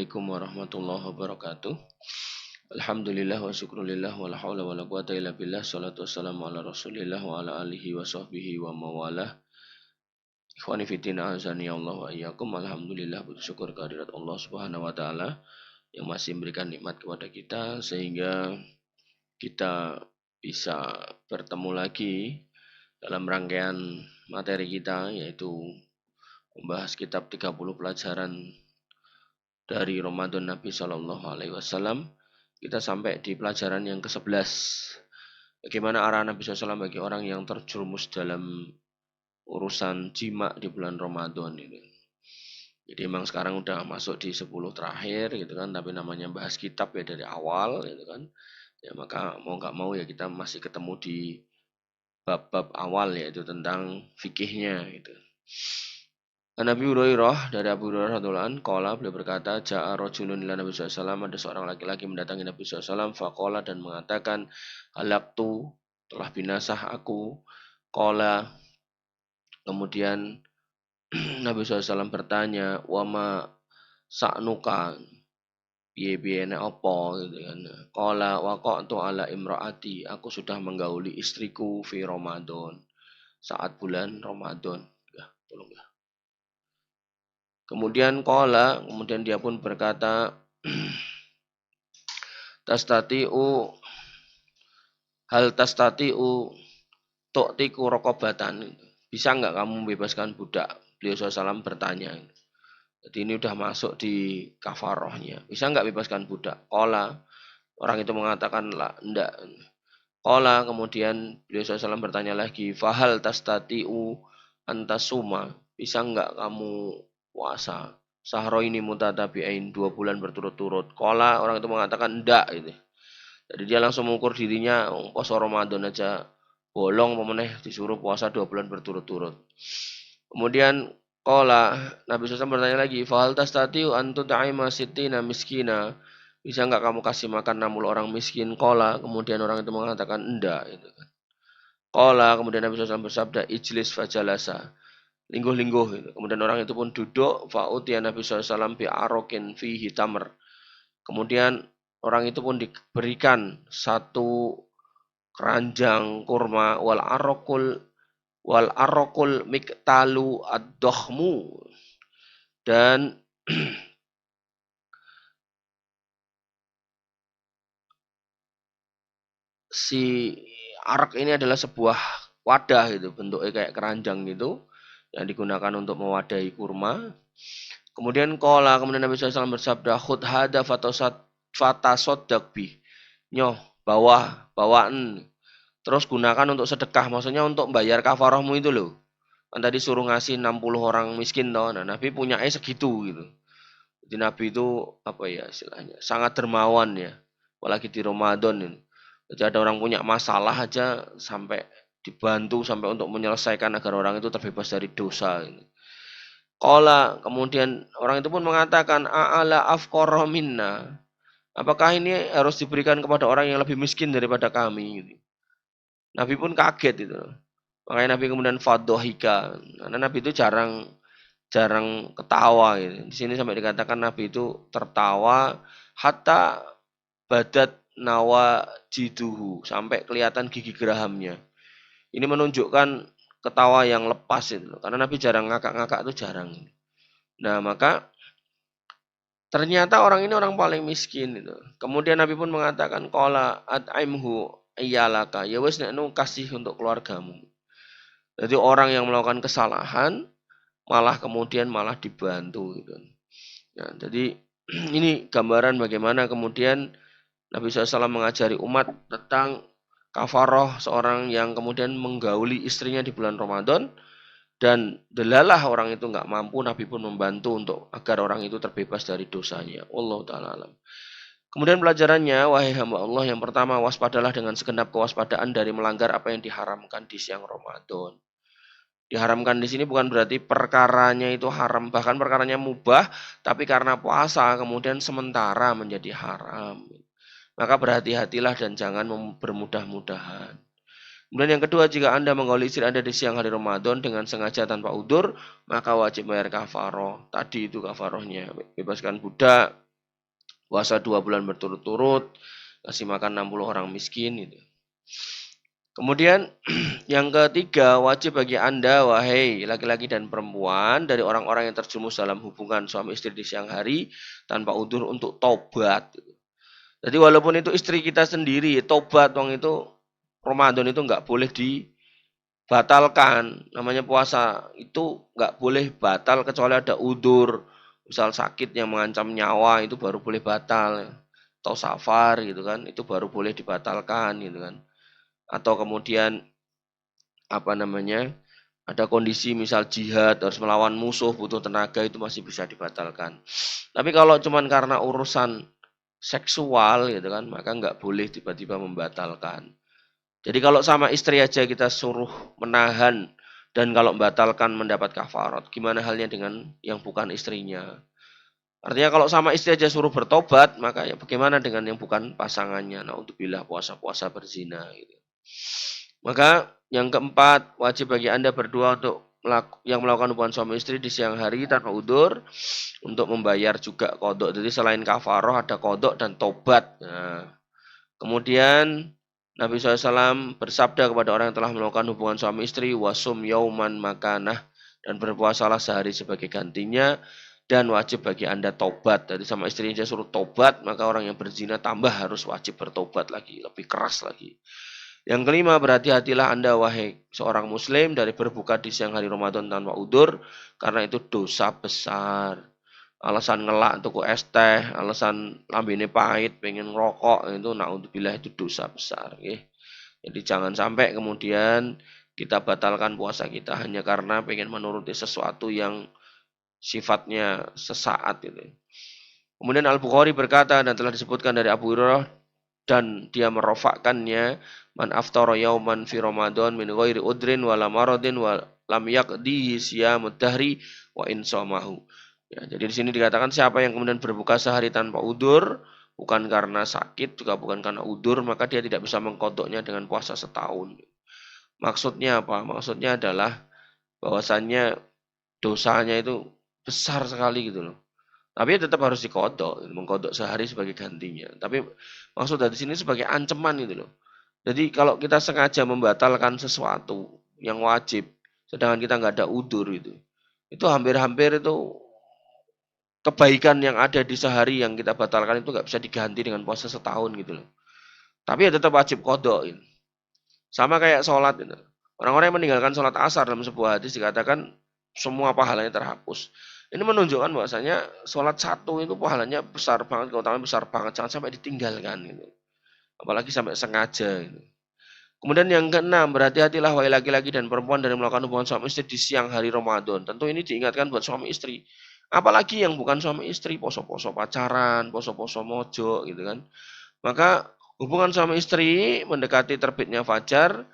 Assalamualaikum warahmatullahi wabarakatuh. Alhamdulillah wa syukrulillah wa la hawla wa la quwata illa billah. Salatu wassalamu ala rasulillah wa ala alihi wa sahbihi wa mawalah. Ikhwani fiddin azani Allah wa iyyakum. Alhamdulillah, bersyukur kehadirat Allah Subhanahu wa taala yang masih memberikan nikmat kepada kita sehingga kita bisa bertemu lagi dalam rangkaian materi kita, yaitu membahas kitab 30 pelajaran dari Ramadan Nabi Shallallahu Alaihi Wasallam. Kita sampai di pelajaran yang ke-11. Bagaimana arah Nabi SAW bagi orang yang terjerumus dalam urusan jima di bulan Ramadan ini. Jadi memang sekarang udah masuk di 10 terakhir gitu kan, tapi namanya bahas kitab ya dari awal gitu kan. Ya maka mau nggak mau ya kita masih ketemu di bab-bab awal, yaitu tentang fikihnya gitu. Nabi Hurairah, dari Abu Hurairah radhiyallahu anhu, qala, beliau berkata, ja'a rajulun ila Nabi SAW, ada seorang laki-laki mendatangi Nabi SAW, faqala, dan mengatakan, halaktu, telah binasah aku. Qala, kemudian Nabi SAW bertanya, wama sa'nuka, piye-piye nek apa gitu kan. Qala waqa'tu ala imraati, aku sudah menggauli istriku fi Ramadan, saat bulan Ramadan. Ya, tolong ya. Kemudian kemudian dia pun berkata, tastati'u tu'tiku raqabatan. Bisa enggak kamu membebaskan budak? Beliau SAW bertanya. Jadi ini udah masuk di kafarohnya. Bisa enggak bebaskan budak? Orang itu mengatakan lah, enggak. Kemudian beliau SAW bertanya lagi, fahal tastati'u antasuma? Bisa enggak kamu puasa sahro ini mutatabi'ain, 2 bulan berturut-turut? Orang itu mengatakan enggak gitu. Jadi dia langsung mengukur dirinya, puasa Ramadan aja bolong, pemeneh disuruh puasa 2 bulan berturut-turut. Kemudian Nabi SAW bertanya lagi, fahal tastati'u an tut'ima sittina miskina? Bisa enggak kamu kasih makan 60 orang miskin? Kemudian orang itu mengatakan enggak gitu kan. Kemudian Nabi SAW bersabda, ijlis fajalasa, lingguh-lingguh gitu. Kemudian orang itu pun duduk, fa'utiya Nabi SAW bi'arokin fihi tamr. Kemudian orang itu pun diberikan satu keranjang kurma, wal arokul miktalu ad-dohmu, dan si arak ini adalah sebuah wadah gitu, bentuknya kayak keranjang gitu, yang digunakan untuk mewadahi kurma. Kemudian Nabi SAW bersabda, khud hada fatasoddaq bih. Nyoh, bawaan. Terus gunakan untuk sedekah, maksudnya untuk bayar kafarahmu itu loh. Kan tadi suruh ngasih 60 orang miskin toh. Nah, Nabi punya segitu gitu. Jadi Nabi itu apa ya istilahnya, sangat dermawan ya. Apalagi di Ramadan ini. Jadi ada orang punya masalah aja sampai dibantu sampai untuk menyelesaikan agar orang itu terbebas dari dosa gitu. Kemudian orang itu pun mengatakan, a'ala afqara minna. Apakah ini harus diberikan kepada orang yang lebih miskin daripada kami gitu. Nabi pun kaget itu. Makanya Nabi kemudian fadhohika. Karena Nabi itu jarang ketawa gitu. Di sini sampai dikatakan Nabi itu tertawa hatta badat nawa jiduhu, sampai kelihatan gigi gerahamnya. Ini menunjukkan ketawa yang lepas itu. Karena Nabi jarang ngakak-ngakak, itu jarang. Nah, maka ternyata orang ini orang paling miskin itu. Kemudian Nabi pun mengatakan, qala at'imhu iyalaka, ya wis nek kasih untuk keluargamu. Jadi orang yang melakukan kesalahan malah kemudian dibantu gitu. Nah, jadi ini gambaran bagaimana kemudian Nabi SAW mengajari umat tentang kafaroh seorang yang kemudian menggauli istrinya di bulan Ramadan, dan delalah orang itu nggak mampu, Nabi pun membantu untuk agar orang itu terbebas dari dosanya. Wallahu ta'ala alam. Kemudian pelajarannya, wahai hamba Allah, yang pertama, waspadalah dengan segenap kewaspadaan dari melanggar apa yang diharamkan di siang Ramadan. Diharamkan di sini bukan berarti perkaranya itu haram, bahkan perkaranya mubah, tapi karena puasa kemudian sementara menjadi haram. Maka berhati-hatilah dan jangan bermudah-mudahan. Kemudian yang kedua, jika Anda menggauli istri Anda di siang hari Ramadan dengan sengaja tanpa udzur, maka wajib bayar kafaroh. Tadi itu kafarohnya, bebaskan budak, Puasa 2 bulan berturut-turut, kasih makan 60 orang miskin gitu. Kemudian yang ketiga, wajib bagi Anda, wahai laki-laki dan perempuan, dari orang-orang yang terjerumus dalam hubungan suami istri di siang hari tanpa udzur untuk tobat. Jadi walaupun itu istri kita sendiri, tobat, wong itu Ramadan itu nggak boleh dibatalkan. Namanya puasa itu nggak boleh batal kecuali ada udzur. Misal sakit yang mengancam nyawa itu baru boleh batal. Atau safar gitu kan, itu baru boleh dibatalkan gitu kan. Atau kemudian apa namanya, ada kondisi misal jihad harus melawan musuh butuh tenaga itu masih bisa dibatalkan. Tapi kalau cuman karena urusan seksual gitu kan, maka nggak boleh tiba-tiba membatalkan. Jadi kalau sama istri aja kita suruh menahan dan kalau membatalkan mendapat kafarat, gimana halnya dengan yang bukan istrinya? Artinya kalau sama istri aja suruh bertobat, maka ya bagaimana dengan yang bukan pasangannya? Nah, untuk bila puasa-puasa berzina gitu. Maka yang keempat, wajib bagi Anda berdua untuk yang melakukan hubungan suami istri di siang hari tanpa udur untuk membayar juga kodok. Jadi selain kafaroh ada kodok dan tobat. Nah, kemudian Nabi SAW bersabda kepada orang yang telah melakukan hubungan suami istri, wasum yauman makanah, dan berpuasalah sehari sebagai gantinya, dan wajib bagi Anda tobat. Jadi sama istrinya dia suruh tobat, maka orang yang berzina tambah harus wajib bertobat lagi, lebih keras lagi. Yang kelima, berhati-hatilah Anda wahai seorang muslim dari berbuka di siang hari Ramadan tanpa udur, karena itu dosa besar. Alasan ngelak tuku es teh, alasan lambene pahit, pengen ngerokok, itu naudzubillah itu dosa besar. Okay? Jadi jangan sampai kemudian kita batalkan puasa kita hanya karena pengen menuruti sesuatu yang sifatnya sesaat. Gitu. Kemudian Al-Bukhari berkata dan telah disebutkan dari Abu Hurairah dan dia merofakkannya, man aftara yauman fi Ramadan min ghairi udrin wala maradin wa lam yaqdihi siyamud dahri wa in shamahu. Ya, jadi di sini dikatakan siapa yang kemudian berbuka sehari tanpa udur, bukan karena sakit juga bukan karena udur, maka dia tidak bisa mengkodoknya dengan puasa setahun. Maksudnya apa? Maksudnya adalah bahwasannya dosanya itu besar sekali gitu loh. Tapi tetap harus dikodok, mengkodok sehari sebagai gantinya. Tapi maksud dari sini sebagai ancaman gitu loh. Jadi kalau kita sengaja membatalkan sesuatu yang wajib, sedangkan kita nggak ada udur itu hampir-hampir itu kebaikan yang ada di sehari yang kita batalkan itu nggak bisa diganti dengan puasa setahun gitu loh. Tapi ya tetap wajib kodok. Gitu. Sama kayak sholat. Gitu. Orang-orang yang meninggalkan sholat asar dalam sebuah hadis dikatakan semua pahalanya terhapus. Ini menunjukkan bahwasanya sholat satu itu pahalanya besar banget, keutamaan besar banget, jangan sampai ditinggalkan gitu. Apalagi sampai sengaja gitu. Kemudian yang keenam, berhati-hatilah wahai laki-laki dan perempuan dari melakukan hubungan suami istri di siang hari Ramadan. Tentu ini diingatkan buat suami istri. Apalagi yang bukan suami istri, poso-poso pacaran, poso-poso mojo gitu kan. Maka hubungan suami istri mendekati terbitnya fajar,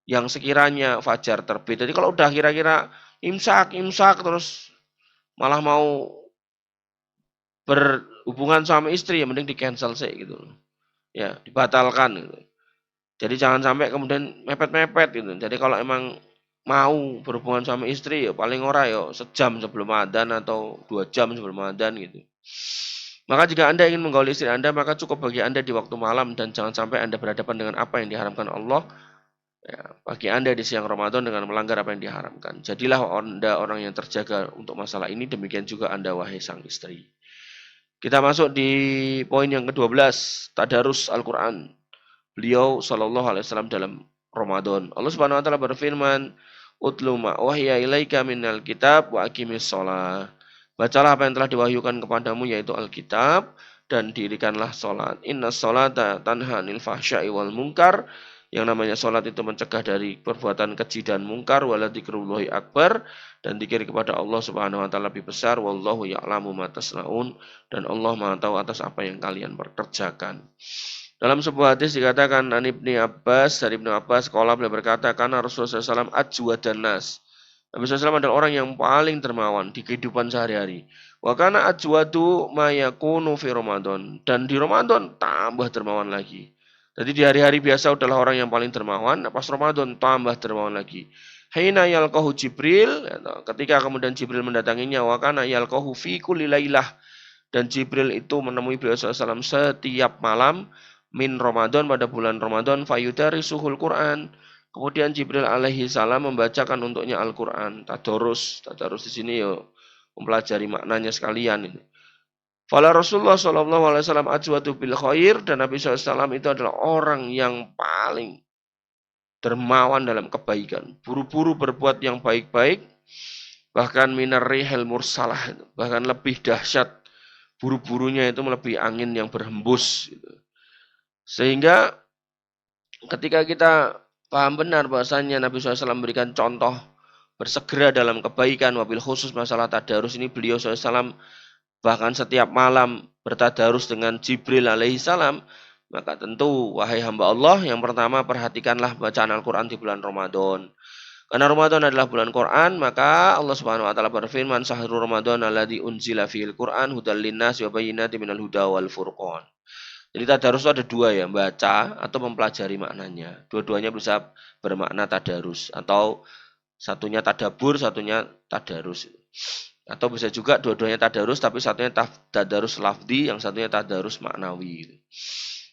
yang sekiranya fajar terbit. Jadi kalau udah kira-kira imsak terus malah mau berhubungan suami istri ya mending di cancel sih gitu. Ya, dibatalkan gitu. Jadi jangan sampai kemudian mepet-mepet gitu. Jadi kalau emang mau berhubungan suami istri ya paling ora ya sejam sebelum adzan atau 2 jam sebelum adzan gitu. Maka jika Anda ingin menggauli istri Anda, maka cukup bagi Anda di waktu malam dan jangan sampai Anda berhadapan dengan apa yang diharamkan Allah ya, bagi Anda di siang Ramadan dengan melanggar apa yang diharamkan. Jadilah Anda orang yang terjaga untuk masalah ini, demikian juga Anda wahai sang istri. Kita masuk di poin yang ke-12, tadarus Al-Quran. Beliau Shallallahu Alaihi Wasallam dalam Ramadan. Allah Subhanahu Wa Taala berfirman, "Utlu ma wahya ilaika minal kitab wa aqimis shalah." Bacalah apa yang telah diwahyukan kepadamu yaitu Alkitab dan dirikanlah salat. Inna salata tanha 'anil fahsya'i wal munkar. Yang namanya salat itu mencegah dari perbuatan keji dan mungkar, wala dzikrullahi akbar, dan zikir kepada Allah Subhanahu wa taala lebih besar, wallahu ya'lamu ma tasnaun, dan Allah Maha tahu atas apa yang kalian perkerjakan. Dalam sebuah hadis dikatakan dari Ibnu Abbas, sekolah beliau berkata, karena Rasulullah SAW ajwadan nas. Nabi SAW adalah orang yang paling dermawan di kehidupan sehari-hari. Wa kana ajwadu ma yakunu fi Ramadan. Dan di Ramadan tambah dermawan lagi. Jadi di hari-hari biasa adalah orang yang paling dermawan, pas Ramadan tambah dermawan lagi. Hina yalqahu Jibril, ketika kemudian Jibril mendatanginya, wa kana yalqahu fi kulli lailah. dan Jibril itu menemui beliau SAW setiap malam min Ramadan pada bulan Ramadan fayudari suhul Quran. Kemudian Jibril alaihi salam membacakan untuknya Al-Quran. Tadarus di sini yo mempelajari maknanya sekalian ini. Fala Rasulullah SAW ajwadu bil khair, dan Nabi SAW itu adalah orang yang paling dermawan dalam kebaikan. Buru-buru berbuat yang baik-baik, bahkan minar rihil mursalah, bahkan lebih dahsyat buru-burunya itu melebihi angin yang berhembus. Sehingga ketika kita paham benar bahwasanya Nabi SAW memberikan contoh bersegera dalam kebaikan, wabil khusus masalah tadarus ini, beliau SAW bahkan setiap malam bertadarus dengan Jibril alaihissalam, maka tentu wahai hamba Allah, yang pertama perhatikanlah bacaan Al-Quran di bulan Ramadan. Karena Ramadan adalah bulan Quran, maka Allah Subhanahu wa taala berfirman, "Syahrul Ramadan alladzi unzila fihil Quran hudal linnas wa bayyinatin minal huda wal furqan." Jadi tadarus itu ada dua ya, baca atau mempelajari maknanya. Dua-duanya bisa bermakna tadarus, atau satunya tadabur, satunya tadarus. Atau bisa juga dua-duanya tadarus, tapi satunya tadarus lafzi, yang satunya tadarus maknawi.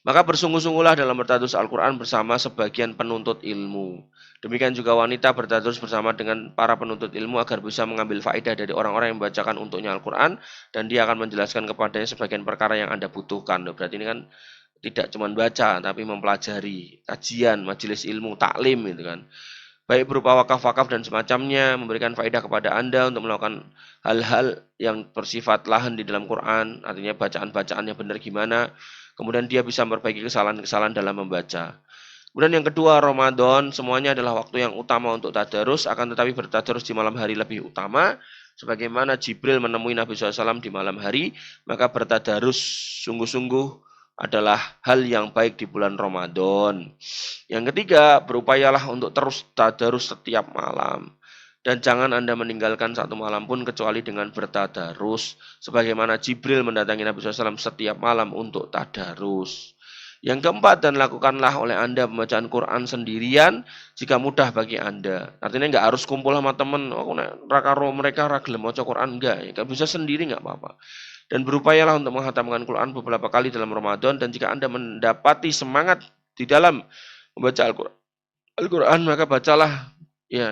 Maka bersungguh-sungguhlah dalam bertadarus Al-Quran bersama sebagian penuntut ilmu. Demikian juga wanita bertadarus bersama dengan para penuntut ilmu agar bisa mengambil faedah dari orang-orang yang membacakan untuknya Al-Quran, dan dia akan menjelaskan kepadanya sebagian perkara yang Anda butuhkan. Berarti ini kan tidak cuma baca, tapi mempelajari, kajian, majelis ilmu, taklim gitu kan. Baik berupa wakaf-wakaf dan semacamnya, memberikan faedah kepada Anda untuk melakukan hal-hal yang bersifat lahan di dalam Quran, artinya bacaan-bacaannya benar gimana, kemudian dia bisa memperbaiki kesalahan-kesalahan dalam membaca. Kemudian yang kedua, Ramadan semuanya adalah waktu yang utama untuk tadarus, akan tetapi bertadarus di malam hari lebih utama. Sebagaimana Jibril menemui Nabi SAW di malam hari, maka bertadarus sungguh-sungguh adalah hal yang baik di bulan Ramadan. Yang ketiga, berupayalah untuk terus tadarus setiap malam. Dan jangan Anda meninggalkan satu malam pun kecuali dengan bertadarus. Sebagaimana Jibril mendatangi Nabi SAW setiap malam untuk tadarus. Yang keempat, dan lakukanlah oleh Anda pembacaan Quran sendirian jika mudah bagi Anda. Artinya nggak harus kumpul sama teman, mereka ragilem maca Quran, enggak. Ya, bisa sendiri nggak apa-apa. Dan berupayalah untuk menghatamkan Quran beberapa kali dalam Ramadan, dan jika Anda mendapati semangat di dalam membaca Al-Quran, maka bacalah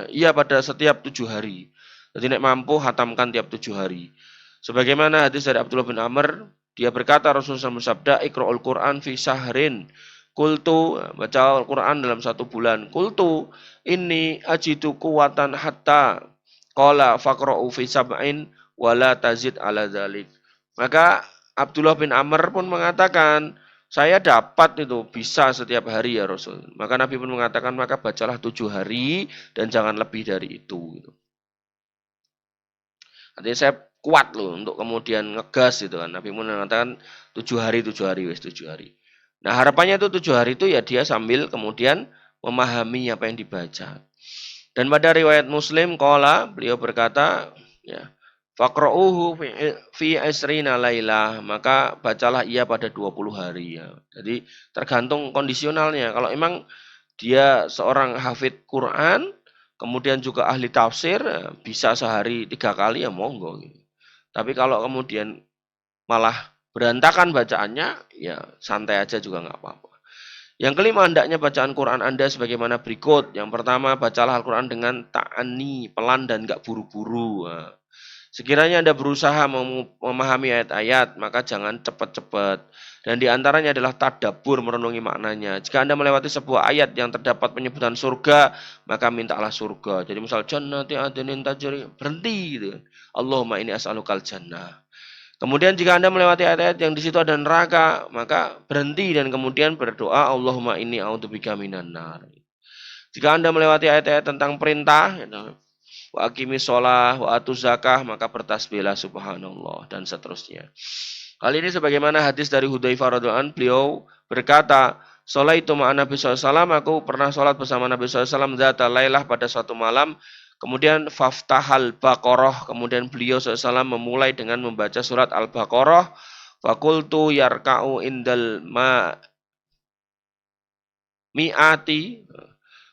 ya pada setiap 7 hari. Jadi nek mampu hatamkan tiap 7 hari. Sebagaimana hadis dari Abdullah bin Amr, dia berkata Rasulullah bersabda, "Iqra'ul Quran fi syahrin." Kultu, baca Al-Quran dalam 1 bulan. Kultu, inni ajidu kuwatan hatta qala faqra'u fi sab'in wala tazid ala dzalik. Maka Abdullah bin Amr pun mengatakan, saya dapat itu bisa setiap hari ya Rasul. Maka Nabi pun mengatakan, maka bacalah 7 hari dan jangan lebih dari itu. Artinya saya kuat loh untuk kemudian ngegas gitu kan. Nabi pun mengatakan 7 hari, 7 hari, wes 7 hari. Nah harapannya itu 7 hari itu ya dia sambil kemudian memahami apa yang dibaca. Dan pada riwayat Muslim, beliau berkata, ya, Faqra'uhu fi asrina lailah, maka bacalah ia pada 20 hari ya. Jadi tergantung kondisionalnya. Kalau emang dia seorang hafid Quran, kemudian juga ahli tafsir, bisa sehari 3 kali ya monggo gitu. Tapi kalau kemudian malah berantakan bacaannya, ya santai aja juga nggak apa-apa. Yang kelima, hendaknya bacaan Quran Anda sebagaimana berikut. Yang pertama, bacalah Al-Quran dengan ta'ani, pelan dan nggak buru-buru. Nah, sekiranya Anda berusaha memahami ayat-ayat, maka jangan cepat-cepat. Dan diantaranya adalah tadabbur, merenungi maknanya. Jika Anda melewati sebuah ayat yang terdapat penyebutan surga, maka mintalah surga. Jadi misal jannati adnin tajri, berhenti gitu. Allahumma ini as'alukal jannah. Kemudian jika Anda melewati ayat-ayat yang di situ ada neraka, maka berhenti dan kemudian berdoa, Allahumma inni a'udzubika minan nar. Jika Anda melewati ayat-ayat tentang perintah, wa aqimis shalah wa atuz zakah, maka bertasbihlah subhanallah dan seterusnya. Hal ini sebagaimana hadis dari Hudzaifah radhiyallahu anhu, beliau berkata, "Sholaitu ma'an Nabi sallallahu alaihi wasallam, aku pernah salat bersama Nabi sallallahu alaihi wasallam dzata lailah pada suatu malam." Kemudian faftahal Baqarah, kemudian beliau SAW memulai dengan membaca surat Al-Baqarah. Fakultu yarka'u indal mi'ati.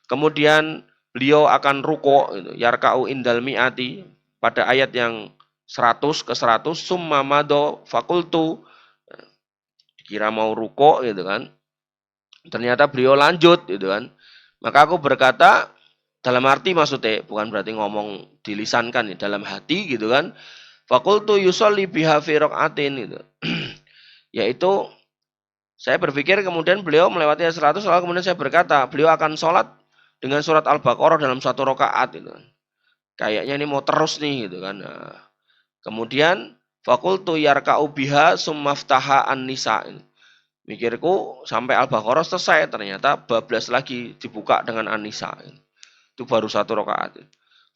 Kemudian beliau akan ruko, yarka'u indal mi'ati, pada ayat yang 100 ke 100 summa mado fakultu, kira mau ruko gitu kan. Ternyata beliau lanjut gitu kan. Maka aku berkata, dalam arti maksudnya bukan berarti ngomong dilisankan ya, dalam hati gitu kan. Fakultu yusolli biha fi raqatin gitu. Yaitu saya berpikir kemudian beliau melewati ayat 100 lalu kemudian saya berkata, beliau akan sholat dengan surat Al-Baqarah dalam satu rakaat gitu kan. Kayaknya ini mau terus nih gitu kan. Nah, kemudian fakultu yarka'u biha summaftaha an-nisa. Mikirku sampai Al-Baqarah selesai, ternyata bablas lagi dibuka dengan An-Nisa. Itu baru satu rakaat.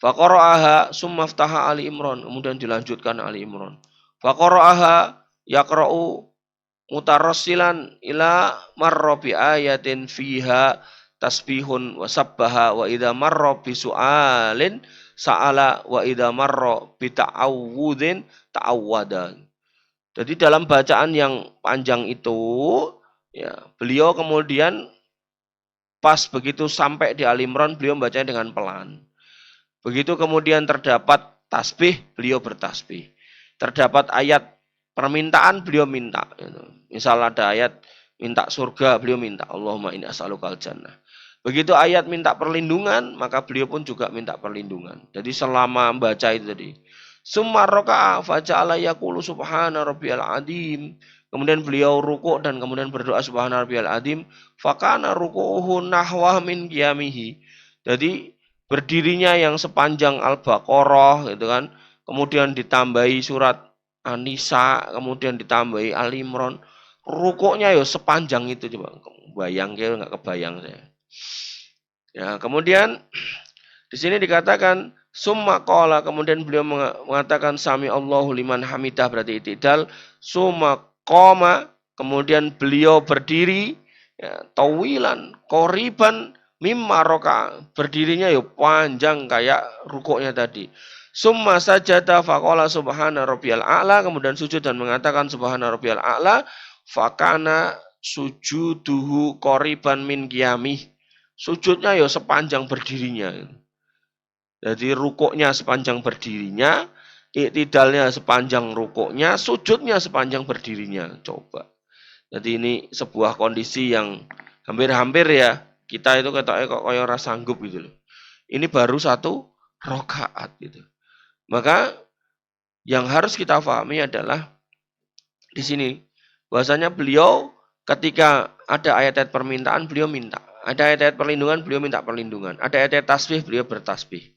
Faqara'aha summaftaha Ali Imran, kemudian dilanjutkan Ali Imran. Faqara'aha yaqra'u mutarassilan ila marra bi ayatin fiha tasbihun wa sabbaha wa idza marra bi su'alin sa'ala wa idza marra bi ta'awudin ta'awwada. Jadi dalam bacaan yang panjang itu, ya, beliau kemudian pas begitu sampai di Al Imran, beliau membacanya dengan pelan. Begitu kemudian terdapat tasbih, beliau bertasbih. Terdapat ayat permintaan, beliau minta. Misal ada ayat minta surga, beliau minta Allahumma inni as'alukal jannah. Begitu ayat minta perlindungan, maka beliau pun juga minta perlindungan. Jadi selama membaca itu tadi, summa raka'a faja'ala yaqulu subhana rabbiyal azim. Kemudian beliau rukuk dan kemudian berdoa subhana rabbiyal azim. Fakana ruku'uhu nahwa min qiyamihi. Jadi berdirinya yang sepanjang Al-Baqarah gitu kan. Kemudian ditambahi surat An-Nisa, kemudian ditambahi Al Imran. Rukuknya ya sepanjang itu, coba bayang ya, nggak kebayang saya. Ya, kemudian di sini dikatakan summa qala, kemudian beliau mengatakan sami Allahu liman hamidah, berarti i'tidal. Summa qama, kemudian beliau berdiri, ya, tawilan qoriban mimma raka, berdirinya ya panjang kayak rukuknya tadi. Summa sajada faqala subhana rabbiyal a'la, kemudian sujud dan mengatakan subhana rabbiyal a'la. Fakana sujuduhu qoriban min qiyamih. Sujudnya ya sepanjang berdirinya. Jadi rukuknya sepanjang berdirinya, iktidalnya sepanjang rukuknya, sujudnya sepanjang berdirinya. Coba. Jadi ini sebuah kondisi yang hampir-hampir ya, kita itu kok kayak ora sanggup gitu loh. Ini baru satu rakaat gitu. Maka yang harus kita pahami adalah di sini bahwasanya beliau ketika ada ayat-ayat permintaan beliau minta, ada ayat-ayat perlindungan beliau minta perlindungan, ada ayat-ayat tasbih beliau bertasbih.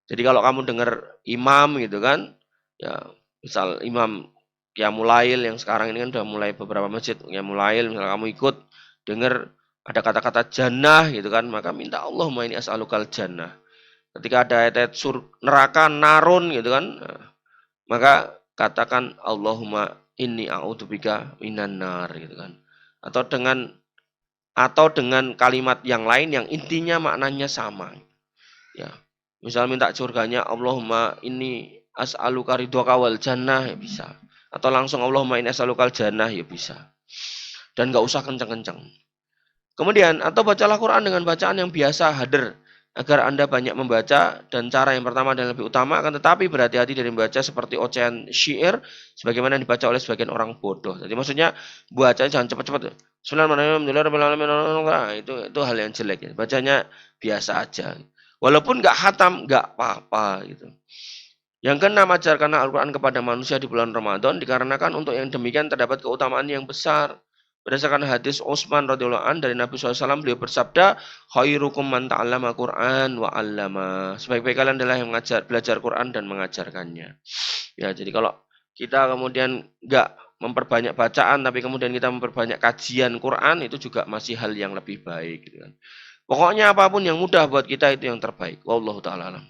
Jadi kalau kamu dengar imam gitu kan, ya misal imam Qiyamul Lail yang sekarang ini kan udah mulai beberapa masjid Qiyamul Lail, misal kamu ikut dengar ada kata-kata jannah gitu kan, maka minta Allahumma inni as'alukal jannah. Ketika ada ayat-ayat neraka narun gitu kan, maka katakan Allahumma inni a'udzubika minan nar gitu kan. Atau dengan kalimat yang lain yang intinya maknanya sama. Ya. Misal minta surganya Allahumma inni as'aluka ridhaka wal jannah, ya bisa. Atau langsung Allahumma inni as'alukal jannah, ya bisa. Dan enggak usah kencang-kencang. Kemudian atau bacalah Quran dengan bacaan yang biasa hadir agar Anda banyak membaca, dan cara yang pertama dan lebih utama, akan tetapi berhati-hati dari membaca seperti ocehan syair sebagaimana dibaca oleh sebagian orang bodoh. Jadi maksudnya bacanya jangan cepat-cepat. Nah, itu hal yang jelek ya. Bacanya biasa aja. Walaupun nggak khatam, nggak apa-apa gitu. Yang keenam, ajarkanlah Al-Quran kepada manusia di bulan Ramadan, dikarenakan untuk yang demikian terdapat keutamaan yang besar. Berdasarkan hadis Utsman radhiyallahu an dari Nabi SAW, beliau bersabda, khairukum man ta'allama Qur'an wa 'allama. Sebaik-baik kalian adalah yang belajar Quran dan mengajarkannya. Ya, jadi kalau kita kemudian nggak memperbanyak bacaan, tapi kemudian kita memperbanyak kajian Quran, itu juga masih hal yang lebih baik. Gitu kan. Pokoknya apapun yang mudah buat kita itu yang terbaik. Wallahu ta'ala alam.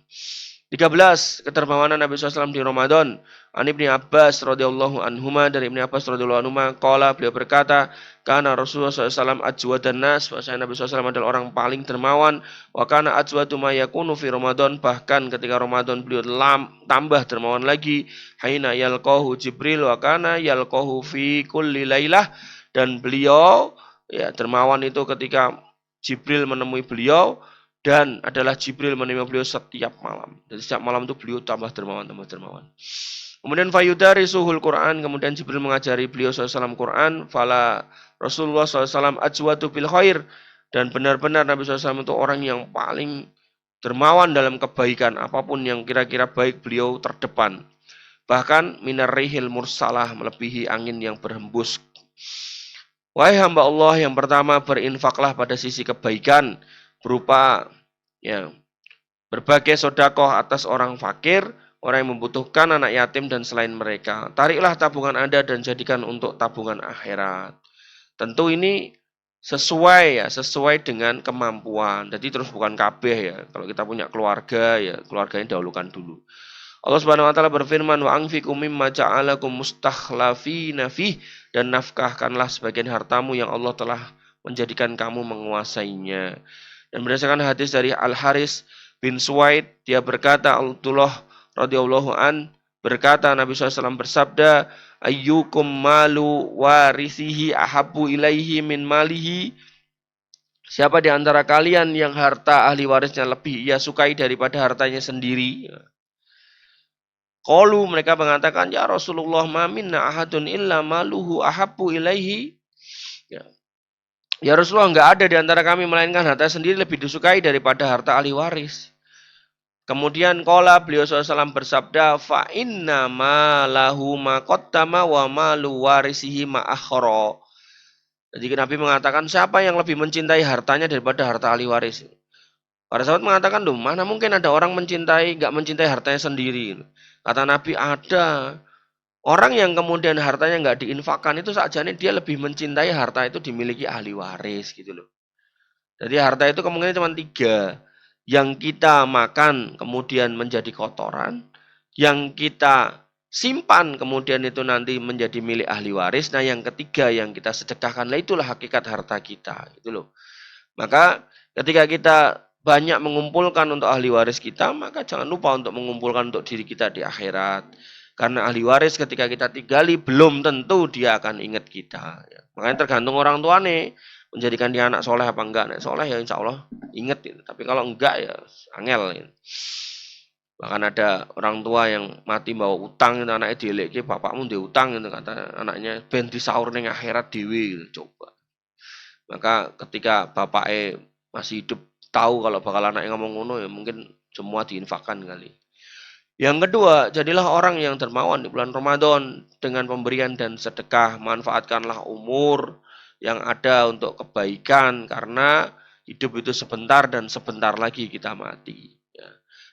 13. Ketermawanan Nabi SAW di Ramadan. An Ibni Abbas radhiyallahu anhuma, dari Ibni Abbas radhiyallahu anhuma, qala, beliau berkata, kana Rasulullah SAW ajwadan nas, bahwasanya Nabi SAW adalah orang paling dermawan, wa kana ajwadu ma yakunu fi Ramadan, bahkan ketika Ramadan beliau tambah dermawan lagi, haina yalqahu Jibril wa kana yalqahu fi kulli lailah, dan beliau ya dermawan itu ketika Jibril menemui beliau, dan adalah Jibril menemui beliau setiap malam. Jadi setiap malam itu beliau tambah dermawan. Kemudian fayudari suhul Quran, kemudian Jibril mengajari beliau SAW Quran, fala Rasulullah SAW ajwatu bil khair, dan benar-benar Nabi SAW itu orang yang paling dermawan dalam kebaikan, apapun yang kira-kira baik beliau terdepan. Bahkan minar rihil mursalah, melebihi angin yang berhembus. Wahai hamba Allah, yang pertama berinfaklah pada sisi kebaikan berupa ya berbagai sodakoh atas orang fakir, orang yang membutuhkan, anak yatim, dan selain mereka. Tariklah tabungan Anda dan jadikan untuk tabungan akhirat. Tentu ini sesuai dengan kemampuan. Jadi terus bukan kabeh ya. Kalau kita punya keluarga ya keluarganya dahulukan dulu. Allah Subhanahu wa taala berfirman, wa anfiqu mimma ja'alakum mustakhlafina fih, dan nafkahkanlah sebagian hartamu yang Allah telah menjadikan kamu menguasainya. Dan berdasarkan hadis dari Al Haris bin Suwaid, dia berkata, Abdullah radhiyallahu an berkata, Nabi SAW bersabda, ayyukum malu warisihi ahabbu ilaihi min malihi. Siapa di antara kalian yang harta ahli warisnya lebih ia sukai daripada hartanya sendiri? Qalu, mereka mengatakan, ya Rasulullah, ma minna ahadun illa maluhu ahabbu ilaihi. Ya Rasulullah, enggak ada di antara kami melainkan harta sendiri lebih disukai daripada harta ahli waris. Kemudian qala, beliau SAW bersabda, fa inna ma lahu ma qaddama wa malu warisihi ma akhara. Jadi Nabi mengatakan, siapa yang lebih mencintai hartanya daripada harta ahli waris? Para sahabat mengatakan, duh, mana mungkin ada orang enggak mencintai hartanya sendiri. Kata Nabi, ada. Orang yang kemudian hartanya enggak diinfakkan itu sakjane dia lebih mencintai harta itu dimiliki ahli waris gitu loh. Jadi harta itu kemungkinan cuma 3. Yang kita makan kemudian menjadi kotoran, yang kita simpan kemudian itu nanti menjadi milik ahli waris. Nah, yang ketiga yang kita sedekahkan, lah itulah hakikat harta kita gitu loh. Maka ketika kita banyak mengumpulkan untuk ahli waris kita, maka jangan lupa untuk mengumpulkan untuk diri kita di akhirat. Karena ahli waris ketika kita tinggali belum tentu dia akan ingat kita. Makanya tergantung orang tua nih, menjadikan dia anak soleh apa enggak. Nek soleh ya insya Allah ingat. Tapi kalau enggak ya angel. Bahkan ada orang tua yang mati bawa utang, anaknya dielek, bapakmu dia utang, kata anaknya, ben disaur ning akhirat dewi. Coba. Maka ketika bapaknya masih hidup tahu kalau bakal anaknya ngomong ngono ya mungkin semua diinfakkan kali. Yang kedua, jadilah orang yang dermawan di bulan Ramadan dengan pemberian dan sedekah. Manfaatkanlah umur yang ada untuk kebaikan karena hidup itu sebentar dan sebentar lagi kita mati.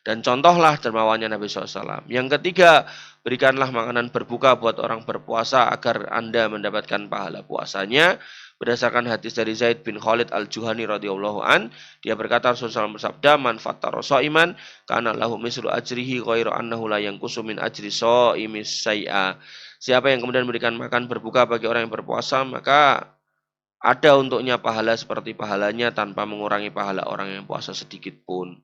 Dan contohlah dermawannya Nabi SAW. Yang ketiga, berikanlah makanan berbuka buat orang berpuasa agar Anda mendapatkan pahala puasanya. Berdasarkan hadis dari Zaid bin Khalid al-Juhani radhiyallahu an, dia berkata Rasulullah SAW bersabda, man fattara shaiman kana lahu mislu ajrihi ghairu annahu la yanqusu min ajri shaimis syai'a. Siapa yang kemudian memberikan makan berbuka bagi orang yang berpuasa, maka ada untuknya pahala seperti pahalanya tanpa mengurangi pahala orang yang puasa sedikit pun.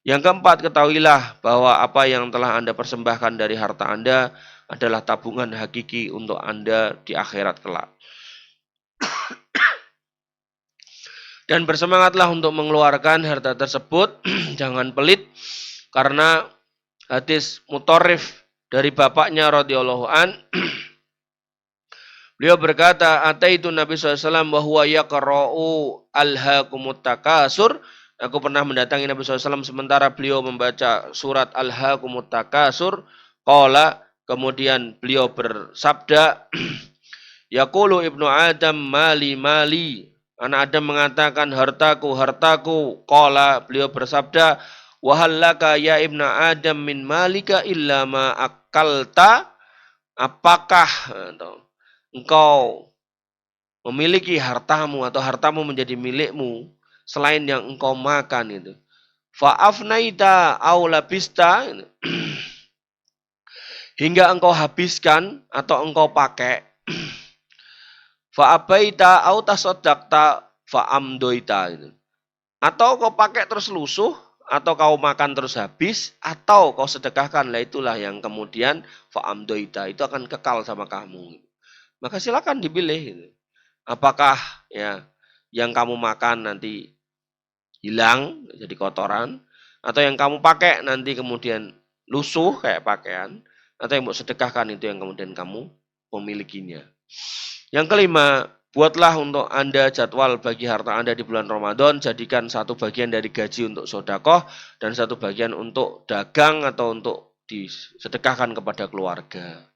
Yang keempat, ketahuilah bahwa apa yang telah Anda persembahkan dari harta Anda adalah tabungan hakiki untuk Anda di akhirat kelak. Dan bersemangatlah untuk mengeluarkan harta tersebut, jangan pelit, karena hadis Mutarrif dari bapaknya radhiyallahu an, beliau berkata, ataitu Nabi SAW wa huwa yaqra'u alhaakumut takasur. Aku pernah mendatangi Nabi SAW sementara beliau membaca surat alhaakumut takasur. Qala, kemudian beliau bersabda, yaqulu ibnu Adam mali mali. Anak Adam mengatakan hartaku, hartaku. Qala, beliau bersabda, wahallaka ya ibnu Adam min malika illa ma akalta. Apakah engkau memiliki hartamu atau hartamu menjadi milikmu selain yang engkau makan itu? Fa'afnaita aw labista, hingga engkau habiskan atau engkau pakai. Fa'abaita au tasaddaqta fa'amdoita. Atau kau pakai terus lusuh, atau kau makan terus habis, atau kau sedekahkan. Lah itulah yang kemudian fa'amdoita itu akan kekal sama kamu. Maka silakan dipilih. Apakah ya yang kamu makan nanti hilang jadi kotoran, atau yang kamu pakai nanti kemudian lusuh kayak pakaian, atau yang mau sedekahkan itu yang kemudian kamu memilikinya. Yang kelima, buatlah untuk Anda jadwal bagi harta Anda di bulan Ramadan, jadikan satu bagian dari gaji untuk sodakoh dan satu bagian untuk dagang atau untuk disedekahkan kepada keluarga.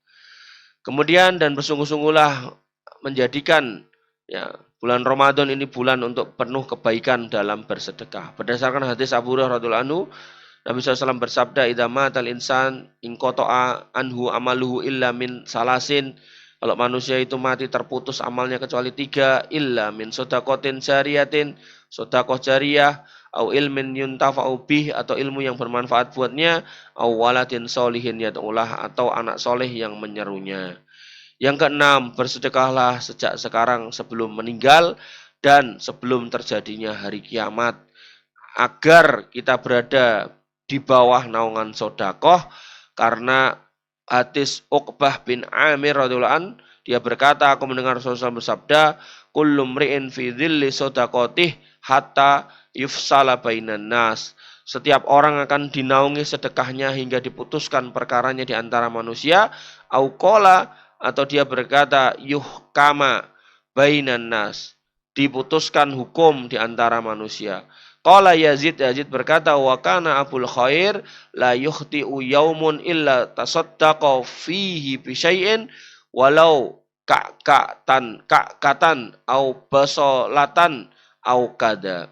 Kemudian dan bersungguh-sungguhlah menjadikan ya bulan Ramadan ini bulan untuk penuh kebaikan dalam bersedekah. Berdasarkan hadis Abu Hurairah radhiyallahu anhu, Nabi SAW bersabda, "Idza matal insan in qata'a anhu amaluhu illa min salasin." Kalau manusia itu mati terputus amalnya kecuali 3, illa min sodakotin jariyatin, sodakoh jariyah, au ilmin yuntafa'u bih, atau ilmu yang bermanfaat buatnya, au waladin solihin yad'ulah, atau anak soleh yang menyerunya. Yang keenam, bersedekahlah sejak sekarang sebelum meninggal dan sebelum terjadinya hari kiamat, agar kita berada di bawah naungan sodakoh, karena hadis Uqbah bin Amir radhiyallahu an, dia berkata, aku mendengar Rasulullah bersabda, kullu mri'in fi dhilli sodakotih hatta yufsala bainan nas. Setiap orang akan dinaungi sedekahnya hingga diputuskan perkaranya di antara manusia. Auqala, atau dia berkata, yuhkama bainan nas, diputuskan hukum di antara manusia. Qala Yazid, Yazid berkata, wa kana Abul Khair la yukhti'u yaumun illa tasaddaqa fihi bi syai'in walau ka'katan au basolatan au kada.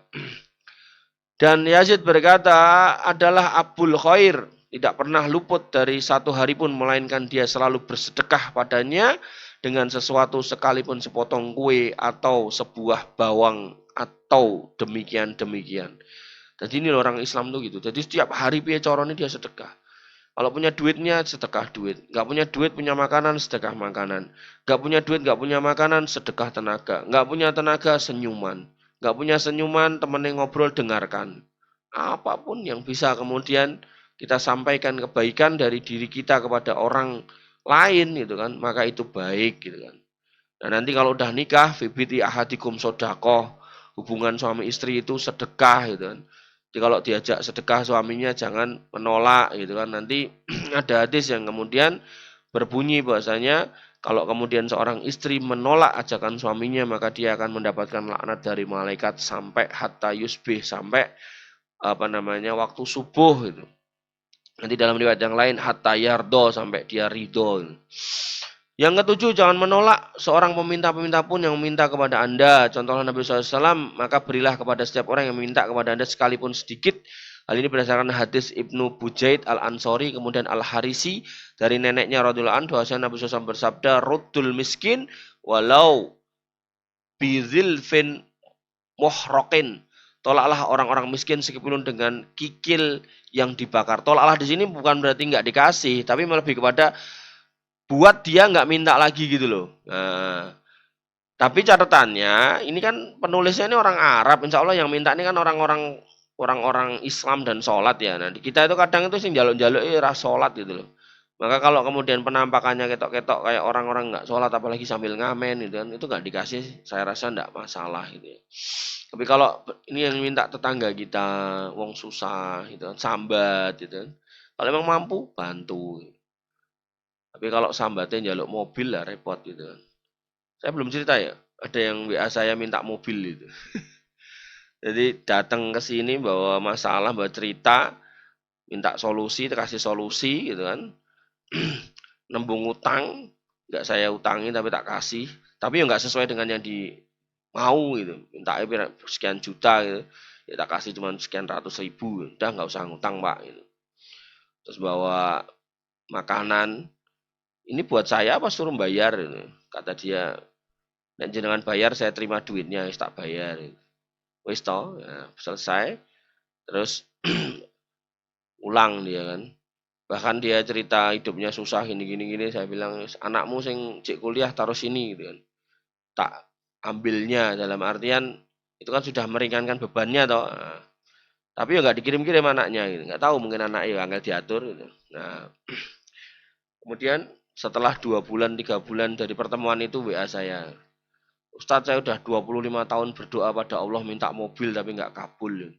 Dan Yazid berkata, adalah Abul Khair tidak pernah luput dari satu hari pun melainkan dia selalu bersedekah padanya dengan sesuatu sekalipun sepotong kue atau sebuah bawang atau demikian-demikian. Jadi ini orang Islam tuh gitu. Jadi setiap hari piye carane dia sedekah. Kalau punya duitnya sedekah duit. Gak punya duit punya makanan sedekah makanan. Gak punya duit gak punya makanan sedekah tenaga. Gak punya tenaga senyuman. Gak punya senyuman temennya ngobrol dengarkan. Apapun yang bisa kemudian kita sampaikan kebaikan dari diri kita kepada orang lain gitu kan, maka itu baik gitu kan. Nah nanti kalau udah nikah, fibiti ahadikum sodakoh, hubungan suami istri itu sedekah gitu kan. Jadi kalau diajak sedekah suaminya jangan menolak gitu kan. Nanti ada hadis yang kemudian berbunyi bahwasanya kalau kemudian seorang istri menolak ajakan suaminya, maka dia akan mendapatkan laknat dari malaikat sampai hatta yusbih, sampai waktu subuh gitu. Nanti dalam riwayat yang lain hatta yardo, sampai dia ridho. Yang ketujuh, jangan menolak seorang peminta-peminta pun yang meminta kepada Anda. Contohnya Nabi SAW, maka berilah kepada setiap orang yang meminta kepada Anda sekalipun sedikit. Hal ini berdasarkan hadis Ibnu Bujaid Al-Ansori, kemudian Al-Harisi, dari neneknya radhiyallahu anhu, bahwasanya Nabi SAW bersabda, ruddul miskin walau bizilfin muhrokin. Tolaklah orang-orang miskin meskipun dengan kikil yang dibakar. Tolaklah di sini bukan berarti nggak dikasih, tapi lebih kepada buat dia nggak minta lagi gitu loh. Nah, tapi catatannya ini kan penulisnya ini orang Arab, insya Allah yang minta ini kan orang-orang Islam dan sholat ya. Nah di kita itu kadang itu sih jaluk-jaluk ras sholat gitu loh. Maka kalau kemudian penampakannya ketok-ketok kayak orang-orang nggak sholat apalagi sambil ngamen gitu kan, itu nggak dikasih, saya rasa nggak masalah gitu ya. Tapi kalau ini yang minta tetangga kita, wong susah gitu kan, sambat gitu kan. Kalau emang mampu bantu. Tapi kalau sambatnya njaluk mobil lah repot gitu kan. Saya belum cerita ya, ada yang WA saya minta mobil itu. Jadi datang ke sini bawa masalah, bawa cerita, minta solusi, kasih solusi gitu kan. Nembung utang, nggak saya utangi tapi tak kasih. Tapi ya nggak sesuai dengan yang di mau gitu. Minta sekian juta gitu. Ya tak kasih cuma sekian ratus ribu. Udah nggak usah ngutang pak. Gitu. Terus bawa makanan. Ini buat saya apa suruh bayar? Gitu. Kata dia, dan jenengan bayar saya terima duitnya, tak bayar. Wis toh, ya, selesai. Terus ulang dia kan. Bahkan dia cerita hidupnya susah gini, saya bilang anakmu sing cek kuliah taruh sini gitu kan. Tak ambilnya dalam artian itu kan sudah meringankan bebannya toh. Nah, tapi ya nggak dikirim-kirim anaknya gitu. Nggak tahu mungkin anaknya angel diatur gitu. Nah, kemudian setelah 2 bulan 3 bulan dari pertemuan itu WA saya. Ustadz, saya udah 25 tahun berdoa pada Allah minta mobil tapi nggak kabul.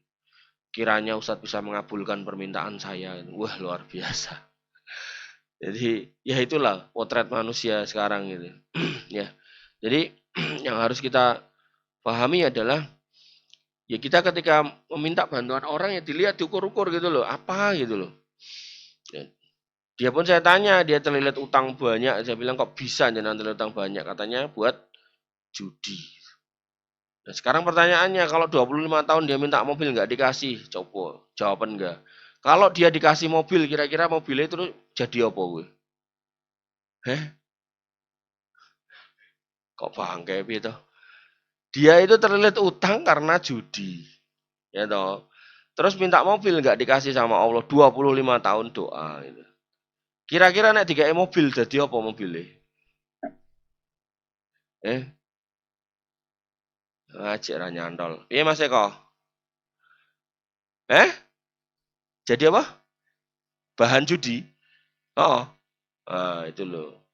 Kiranya Ustadz bisa mengabulkan permintaan saya. Wah luar biasa. Jadi ya itulah potret manusia sekarang gitu. Ya. Jadi yang harus kita pahami adalah ya kita ketika meminta bantuan orang ya dilihat diukur-ukur gitu loh, apa gitu loh. Ya. Dia pun saya tanya, dia terlilit utang banyak, saya bilang kok bisa jangan terlilit utang banyak, katanya buat judi. Nah, sekarang pertanyaannya kalau 25 tahun dia minta mobil nggak dikasih, coba jawaban enggak. Kalau dia dikasih mobil, kira-kira mobilnya itu jadi apa gue? Heh, kok bangke gitu? Dia itu terlilit utang karena judi, ya toh. Terus minta mobil nggak dikasih sama Allah 25 tahun doa. Gitu. Kira-kira nek dikai mobil jadi apa mobilnya? Eh, ngajak ra nyantol. Iya Mas Eko? Eh, jadi apa? Bahan judi? Oh, itu loh.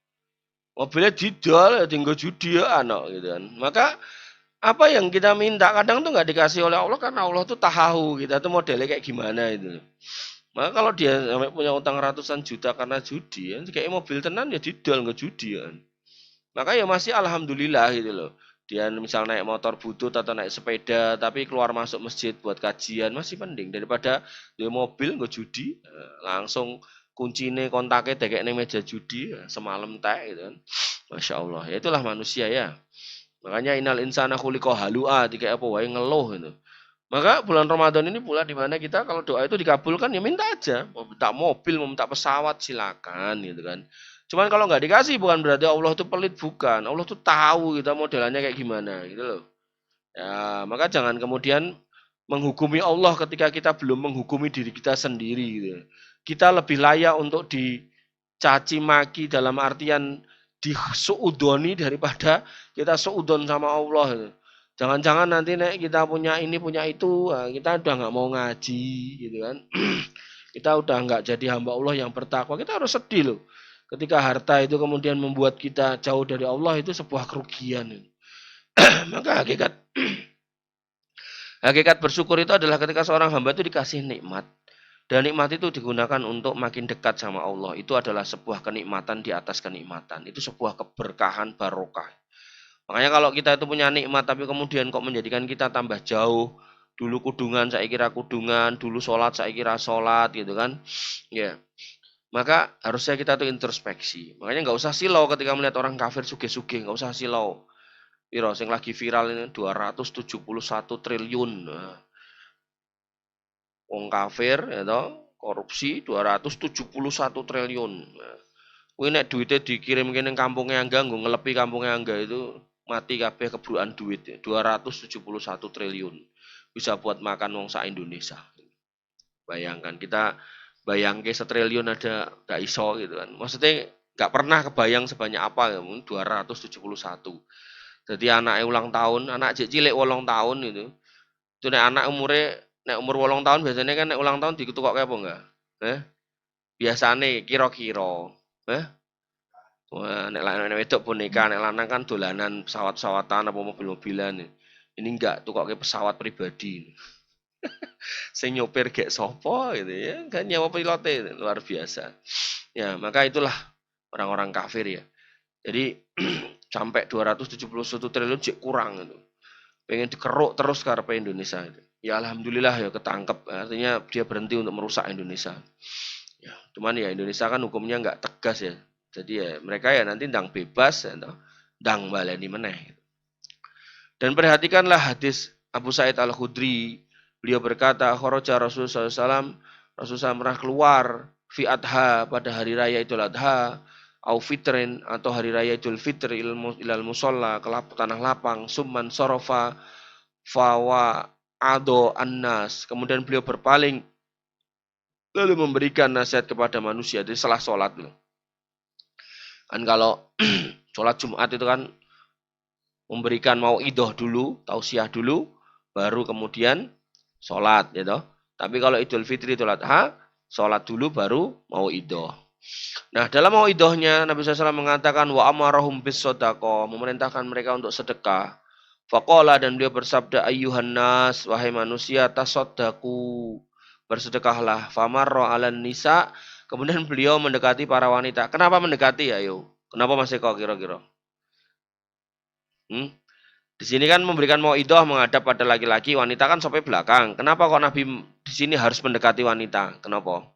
Mobilnya didol, ya tinggal judi ya anak gitu kan. Maka apa yang kita minta kadang tuh nggak dikasih oleh Allah karena Allah tuh tahu kita tuh modelnya kayak gimana itu. Maka kalau dia sampai punya utang ratusan juta karena judi, ya, kayak mobil tenan ya didol nggak judi ya. Maka ya masih alhamdulillah gitu loh. Dia misal naik motor butut atau naik sepeda tapi keluar masuk masjid buat kajian masih mending daripada dia mobil nggak judi langsung kuncine kontaknya dekek ning meja judi semalam teh gitu kan. Masya Allah ya itulah manusia ya. Makanya inal insana khuliqa halua tiga apa wae ngeluh gitu. Maka bulan Ramadan ini bulan dimana kita kalau doa itu dikabulkan ya minta aja. Mau minta mobil, mau minta pesawat silakan gitu kan. Cuman kalau nggak dikasih bukan berarti Allah itu pelit bukan. Allah tuh tahu kita modelannya kayak gimana gitu loh. Ya, maka jangan kemudian menghukumi Allah ketika kita belum menghukumi diri kita sendiri gitu. Kita lebih layak untuk dicaci maki dalam artian disuudoni daripada kita suudon sama Allah gitu. Jangan-jangan nanti nek kita punya ini punya itu, kita udah nggak mau ngaji gitu kan. Kita udah nggak jadi hamba Allah yang bertakwa. Kita harus sedih loh. Ketika harta itu kemudian membuat kita jauh dari Allah itu sebuah kerugian. Maka hakikat bersyukur itu adalah ketika seorang hamba itu dikasih nikmat. Dan nikmat itu digunakan untuk makin dekat sama Allah. Itu adalah sebuah kenikmatan di atas kenikmatan. Itu sebuah keberkahan barokah. Makanya kalau kita itu punya nikmat tapi kemudian kok menjadikan kita tambah jauh. Dulu kudungan, saya kira kudungan. Dulu sholat, saya kira sholat gitu kan. Ya, maka harusnya kita tuh introspeksi. Makanya nggak usah silau ketika melihat orang kafir sugih-sugih. Nggak usah silau. Piro sing lagi viral ini 271 triliun. Nah, wong kafir ya toh, korupsi 271 triliun. Nah, kuwi nek duitnya dikirim kene kampungnya Angga nggo ngelepi kampungnya Angga itu mati kabeh kebrukan duit 271 triliun. Bisa buat makan wong sak Indonesia. Bayangkan kita bayangke setriliun ada gak iso gitu kan. Maksudnya gak pernah kebayang sebanyak apa ya, mungkin 271. Jadi anaknya ulang tahun, anak cilik 8 tahun itu. Itu nek anak nek umur 8 tahun biasanya kan nek ulang tahun diketukokke apa enggak? Eh? Biasane kira-kira. Eh? Wah, nek lanang wedok boneka, nek lanang kan dolanan pesawat-pesawatan apa mobil-mobilan. Ini enggak, tukokke pesawat pribadi. Sing nyopir gek sopo gitu ya, kan nyawa pilotnya luar biasa. Ya, maka itulah orang-orang kafir ya. Jadi sampai 271 triliun cek kurang itu. Pengen dikeruk terus karena Indonesia itu. Ya alhamdulillah ya ketangkep. Artinya dia berhenti untuk merusak Indonesia. Ya, cuman ya Indonesia kan hukumnya nggak tegas ya. Jadi ya mereka ya nanti ndang bebas ya, ndang baleni meneh. Dan perhatikanlah hadis Abu Sa'id Al-Khudri. Beliau berkata, kharaja Rasulullah SAW, Rasulullah pernah keluar fi adha pada hari raya Idul Adha, au fitrin atau hari raya Idul Fitri ilal musolla ke tanah lapang, summan sorofa fawa ado annas. Kemudian beliau berpaling lalu memberikan nasihat kepada manusia di setelah sholat. Kan kalau sholat Jumat itu kan memberikan mau idoh dulu, tausiah dulu, baru kemudian sholat, gitu. Tapi kalau Idul Fitri, Idul Adha, sholat dulu baru mau idoh. Nah, dalam mau idohnya Nabi SAW mengatakan wa amarahum bis sodako, memerintahkan mereka untuk sedekah. Faqala dan beliau bersabda ayyuhan nas, wahai manusia tasodaku, bersedekahlah. Famarro alan nisa, Kemudian beliau mendekati para wanita. Kenapa mendekati? Ayo. Kenapa Mas Eko kira-kira? Hmm? Di sini kan memberikan mauidhah menghadap pada laki-laki, wanita kan sampai belakang. Kenapa kok Nabi di sini harus mendekati wanita? Kenapa?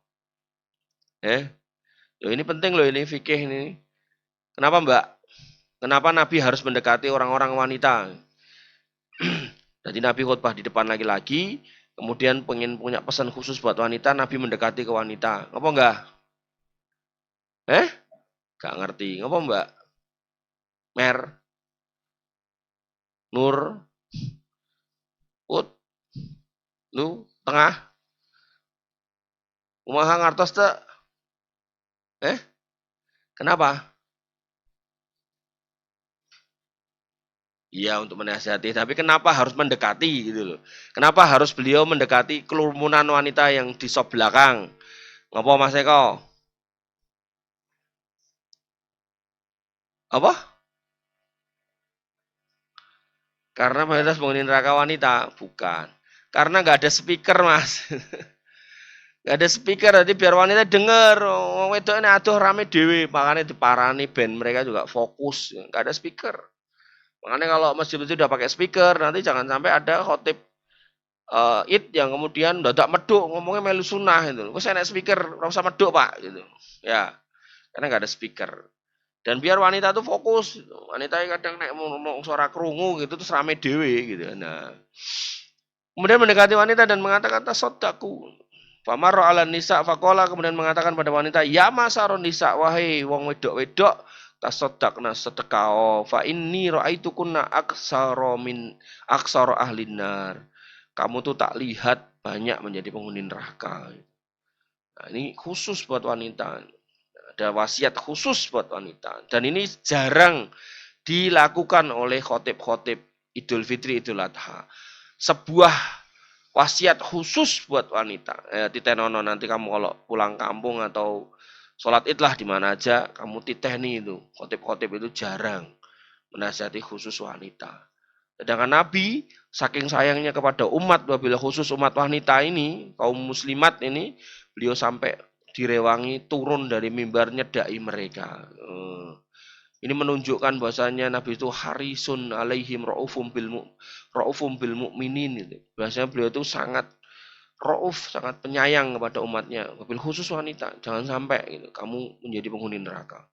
Eh? Loh, ini penting loh, ini fikih ini. Kenapa Mbak? Kenapa Nabi harus mendekati orang-orang wanita? Jadi Nabi khutbah di depan laki-laki, kemudian pengen punya pesan khusus buat wanita, Nabi mendekati ke wanita. Ngapa enggak? Eh? Gak ngerti. Ngapa Mbak? Mer, Nur, Ut, Lu, Tengah, Kumaha ngartos teh? Eh? Kenapa? Iya untuk menasihati, tapi kenapa harus mendekati gitu loh. Kenapa harus beliau mendekati kerumunan wanita yang di sop belakang? Ngapa Mas Eko? Apa? Karena mayoritas penghuni neraka wanita? Bukan. Karena nggak ada speaker Mas. Nggak ada speaker, jadi biar wanita denger. Wong wedok ini aduh rame dewe, makanya diparani band mereka juga fokus. Nggak ada speaker. Makanya kalau masjid itu udah pakai speaker, nanti jangan sampai ada khotib id yang kemudian dadak meduk ngomongnya melu sunnah itu. Wes enak speaker, ora usah meduk, Pak gitu. Ya, karena nggak ada speaker. Dan biar wanita tuh fokus. Wanita yang kadang nek ngomong suara kerungu gitu terus rame dewe gitu. Nah, kemudian mendekati wanita dan mengatakan tasaddaku. Famarra ala nisa faqala, kemudian mengatakan pada wanita, "Ya masaron nisa, wahai wong wedok-wedok, tasaddaqna sedekah. Fa inni ra'aitukunna aksara ahlin nar." Kamu tuh tak lihat banyak menjadi penghuni neraka. Nah, ini khusus buat wanita. Ada wasiat khusus buat wanita. Dan ini jarang dilakukan oleh khotib-khotib Idul Fitri, Idul Adha. Sebuah wasiat khusus buat wanita. Titenono nanti kamu kalau pulang kampung atau sholat id lah di mana aja, kamu titeh nih itu. Khotib-khotib itu jarang menasihati khusus wanita. Sedangkan Nabi saking sayangnya kepada umat, wabil khusus umat wanita ini, kaum muslimat ini, beliau sampai direwangi turun dari mimbar nyedai mereka. Ini menunjukkan bahwasanya Nabi itu harisun alaihim raufum bil mukminin itu. Bahwasanya beliau itu sangat rauf, sangat penyayang kepada umatnya, wabil khusus wanita. Jangan sampai gitu, kamu menjadi penghuni neraka.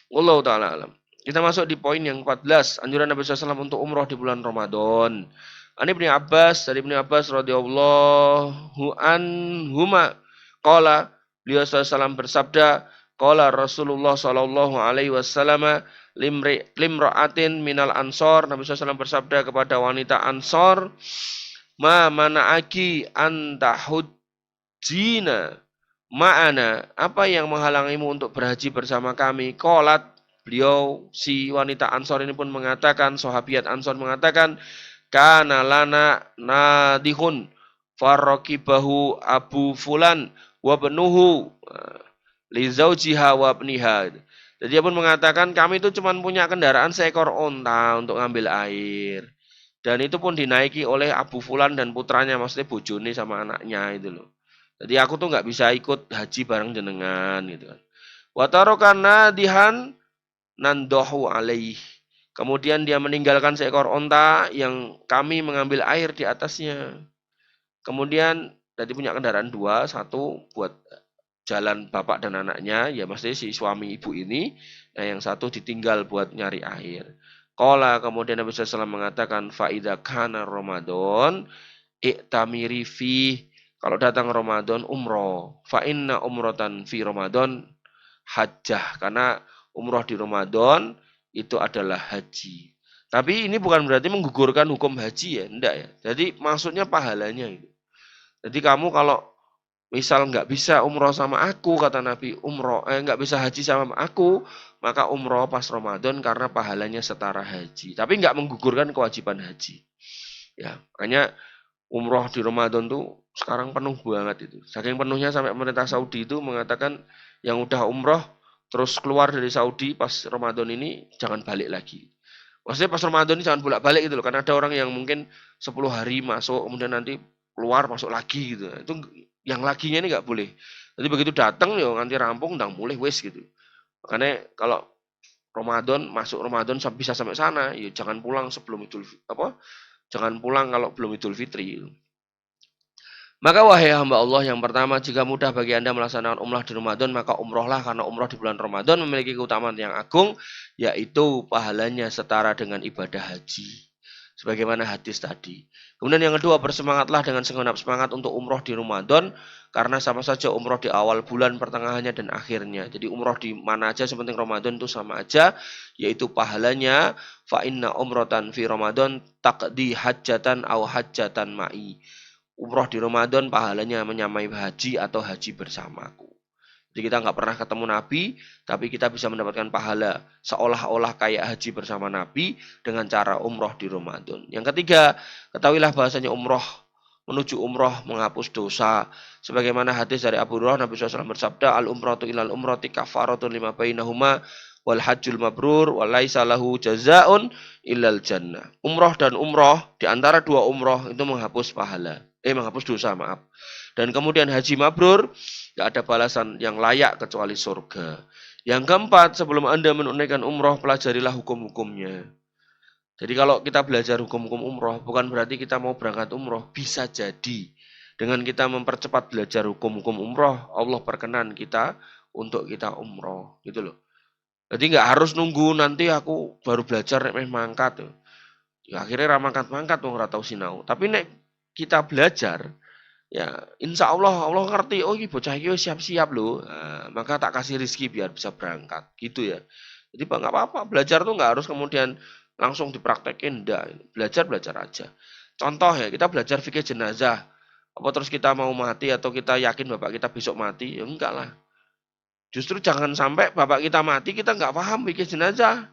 Wallahu taala alam. Kita masuk di poin yang 14, anjuran Nabi SAW untuk umroh di bulan Ramadan. Ani Ibnu Abbas, dari Ibnu Abbas radhiyallahu anhuma, qala, beliau SAW bersabda, qala Rasulullah sallallahu alaihi wasallam limra'atin minal ansor, Nabi SAW bersabda kepada wanita Ansor, ma mana'aki antahujjina ma'ana, apa yang menghalangimu untuk berhaji bersama kami? Qalat, beliau si wanita Ansor ini pun mengatakan, sahabiat Ansor mengatakan, kana lana nadihun farraqibahu abu fulan wa benuhu li zaujiha wa ibniha. Jadi dia pun mengatakan, kami itu cuma punya kendaraan seekor onta untuk ngambil air. Dan itu pun dinaiki oleh Abu Fulan dan putranya, maksudnya bojone sama anaknya itu loh. Jadi aku tuh nggak bisa ikut haji bareng jenengan gitu kan. Watarokana dihan nandohu alaih. Kemudian dia meninggalkan seekor onta yang kami mengambil air di atasnya. Kemudian tadi punya kendaraan dua, satu buat jalan bapak dan anaknya, ya maksudnya si suami ibu ini, nah yang satu ditinggal buat nyari air. Qala, kemudian Nabi SAW mengatakan, faida kana Ramadan i'tamiri fi, kalau datang Ramadan umroh, fa inna umrotan fi Ramadan hajjah, karena umroh di Ramadan itu adalah haji. Tapi ini bukan berarti menggugurkan hukum haji ya, enggak ya. Jadi maksudnya pahalanya itu. Jadi kamu kalau misal nggak bisa umroh sama aku, kata Nabi, nggak bisa haji sama aku, maka umroh pas Ramadan karena pahalanya setara haji. Tapi nggak menggugurkan kewajiban haji. Ya, makanya umroh di Ramadan tuh sekarang penuh banget itu. Saking penuhnya sampai pemerintah Saudi itu mengatakan yang udah umroh terus keluar dari Saudi pas Ramadan ini jangan balik lagi. Maksudnya pas Ramadan ini jangan bolak-balik gitu loh. Karena ada orang yang mungkin 10 hari masuk kemudian nanti keluar masuk lagi gitu. Itu yang laginya ini nggak boleh. Jadi begitu datang yo nganti rampung ndang mulih wis gitu. Makanya kalau masuk Ramadan bisa sampai sana, ya jangan pulang sebelum Jangan pulang kalau belum Idul Fitri. Maka wahai hamba Allah yang pertama, jika mudah bagi Anda melaksanakan umrah di Ramadan, maka umrohlah karena umroh di bulan Ramadan memiliki keutamaan yang agung, yaitu pahalanya setara dengan ibadah haji. Sebagaimana hadis tadi. Kemudian yang kedua, bersemangatlah dengan segenap semangat untuk umroh di Ramadan, karena sama saja umroh di awal bulan, pertengahannya, dan akhirnya. Jadi umroh di mana aja, sepenting Ramadan itu sama aja, yaitu pahalanya, fa inna umrotan fi Ramadan taqdi hajjatan aw hajjatan ma'i. Umroh di Ramadan pahalanya menyamai haji atau haji bersamaku. Jadi kita nggak pernah ketemu Nabi, tapi kita bisa mendapatkan pahala seolah-olah kayak haji bersama Nabi dengan cara umroh di Ramadan. Yang ketiga, ketahuilah bahasanya umroh menuju umroh menghapus dosa. Sebagaimana hadis dari Abu Hurairah, Nabi SAW bersabda, al-umratu ilal umrati kafaratun lima bainahuma wal hajjul mabrur wa laisa lahu jazaun illal jannah. Umroh dan umroh, di antara dua umroh itu menghapus dosa, maaf. Dan kemudian haji mabrur, tidak ada balasan yang layak kecuali surga. Yang keempat, sebelum Anda menunaikan umroh, pelajarilah hukum-hukumnya. Jadi kalau kita belajar hukum-hukum umroh, bukan berarti kita mau berangkat umroh. Bisa jadi dengan kita mempercepat belajar hukum-hukum umroh, Allah perkenan kita untuk kita umroh, gitu loh. Jadi nggak harus nunggu nanti aku baru belajar nek mangkat. Ya akhirnya ramangkat-mangkat wong ora tau sinau. Tapi nek kita belajar, ya insya Allah ngerti, oh ini bocah ini siap-siap loh. Nah, maka tak kasih rizki biar bisa berangkat, gitu ya. Jadi nggak apa-apa, belajar tuh nggak harus kemudian langsung dipraktekin, enggak. Belajar aja. Contoh ya, kita belajar fikih jenazah. Apa terus kita mau mati atau kita yakin bapak kita besok mati? Ya enggak lah. Justru jangan sampai bapak kita mati, kita nggak paham fikih jenazah.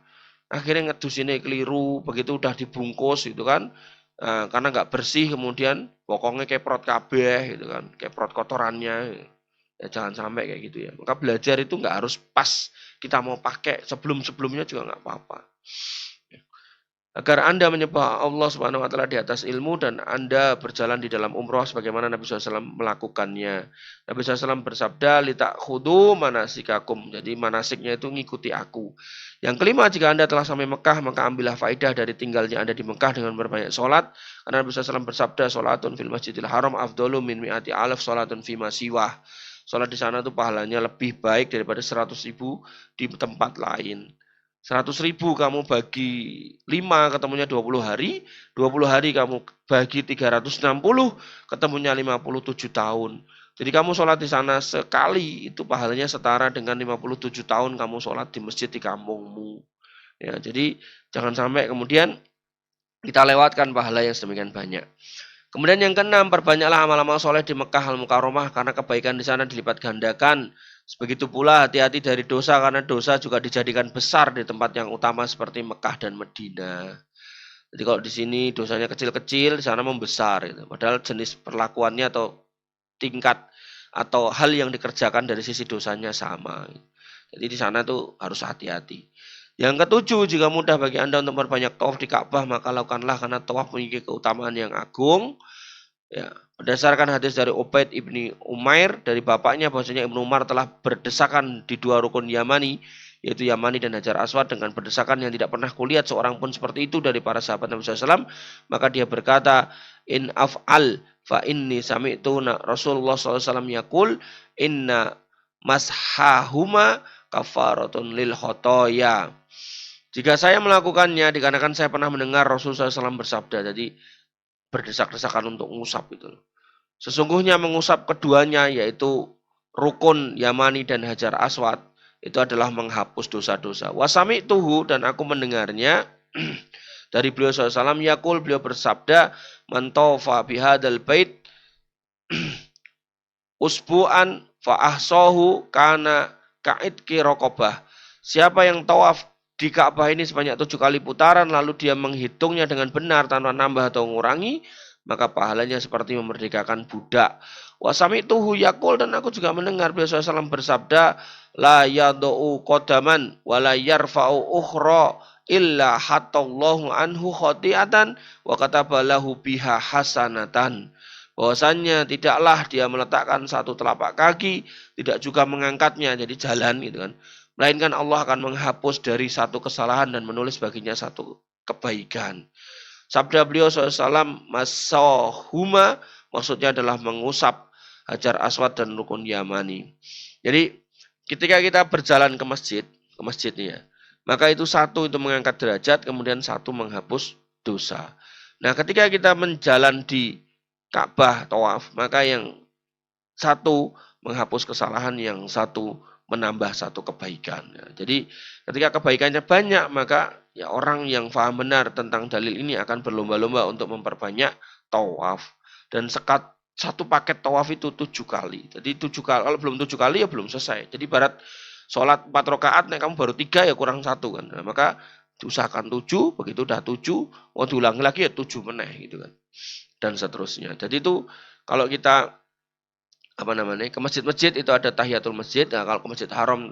Akhirnya ngedusinnya keliru, begitu udah dibungkus gitu kan. Karena nggak bersih kemudian pokoknya keprot kabeh gitu kan, keprot kotorannya. Ya jangan sampai kayak gitu ya. Maka belajar itu nggak harus pas kita mau pakai, sebelumnya juga nggak apa-apa. Agar Anda menyembah Allah Subhanahu wa taala di atas ilmu dan Anda berjalan di dalam umroh sebagaimana Nabi SAW melakukannya. Nabi SAW bersabda, "Litak khudu manasikakum." Jadi manasiknya itu ngikuti aku. Yang kelima, jika Anda telah sampai Mekah, maka ambillah faedah dari tinggalnya Anda di Mekah dengan berbanyak sholat. Karena Nabi SAW bersabda, "Sholatun fil masjidil haram afdalu min mi'ati alaf sholatun fima siwah." Sholat di sana itu pahalanya lebih baik daripada 100.000 di tempat lain. 100.000 kamu bagi 5 ketemunya 20 hari, 20 hari kamu bagi 360 ketemunya 57 tahun. Jadi kamu sholat di sana sekali itu pahalanya setara dengan 57 tahun kamu sholat di masjid di kampungmu. Ya, jadi jangan sampai kemudian kita lewatkan pahala yang sedemikian banyak. Kemudian yang keenam, perbanyaklah amal-amal soleh di Mekah Al-Mukarramah karena kebaikan di sana dilipat gandakan. Begitu pula hati-hati dari dosa karena dosa juga dijadikan besar di tempat yang utama seperti Mekah dan Madinah. Jadi kalau di sini dosanya kecil-kecil, di sana membesar. Gitu. Padahal jenis perlakuannya atau tingkat atau hal yang dikerjakan dari sisi dosanya sama. Jadi di sana tuh harus hati-hati. Yang ketujuh, jika mudah bagi Anda untuk berbanyak tawaf di Ka'bah, maka lakukanlah karena tawaf memiliki keutamaan yang agung. Ya, berdasarkan hadis dari Ubaid ibni Umair dari bapaknya bahwasanya Ibnu Umar telah berdesakan di dua rukun Yamani, yaitu Yamani dan Hajar Aswad dengan berdesakan yang tidak pernah kulihat seorang pun seperti itu dari para sahabat Nabi SAW. Maka dia berkata, in af'al fa inni sami'tu Rasulullah SAW yaqul inna mashahuma kafaratun lil khotoya. Jika saya melakukannya, dikarenakan saya pernah mendengar Rasulullah SAW bersabda, jadi berdesak-desakan untuk mengusap itu. Sesungguhnya mengusap keduanya, yaitu rukun Yamani dan Hajar Aswad, itu adalah menghapus dosa-dosa. Wasami tuhu, dan aku mendengarnya dari beliau SAW, yakul, beliau bersabda, man tawfa bihadal bait usbu'an fa'ahsohu kana ka'idki rokobah. Siapa yang tawaf di Ka'bah ini sebanyak 7 kali putaran, lalu dia menghitungnya dengan benar tanpa nambah atau mengurangi, maka pahalanya seperti memerdekakan budak. Wasami tuhu yakul, dan aku juga mendengar beliau SAW bersabda, la yadu'u kodaman wa la yarfa'u ukhra illa hatallahu anhu khoti'atan wa katabalahu biha hasanatan. bahwasannya tidaklah dia meletakkan satu telapak kaki, tidak juga mengangkatnya jadi jalan gitu kan. Melainkan Allah akan menghapus dari satu kesalahan dan menulis baginya satu kebaikan. Sabda beliau SAW, Masahuma, maksudnya adalah mengusap Hajar Aswad dan Rukun Yamani. Jadi ketika kita berjalan ke masjidnya, maka itu satu itu mengangkat derajat, kemudian satu menghapus dosa. Nah, ketika kita menjalan di Ka'bah tawaf, maka yang satu menghapus kesalahan, yang satu menambah satu kebaikan. Ya, jadi ketika kebaikannya banyak, maka ya orang yang paham benar tentang dalil ini akan berlomba-lomba untuk memperbanyak tawaf. Dan satu paket tawaf itu 7 kali. Jadi 7 kali, kalau belum 7 kali ya belum selesai. Jadi barat sholat 4 rakaat, kamu baru 3 ya kurang satu kan. Nah, maka diusahakan 7, begitu udah 7, mau diulangi lagi ya 7 meneh gitu kan. Dan seterusnya. Jadi itu kalau kita ke masjid-masjid itu ada tahiyatul masjid. Nah, kalau ke Masjid Haram,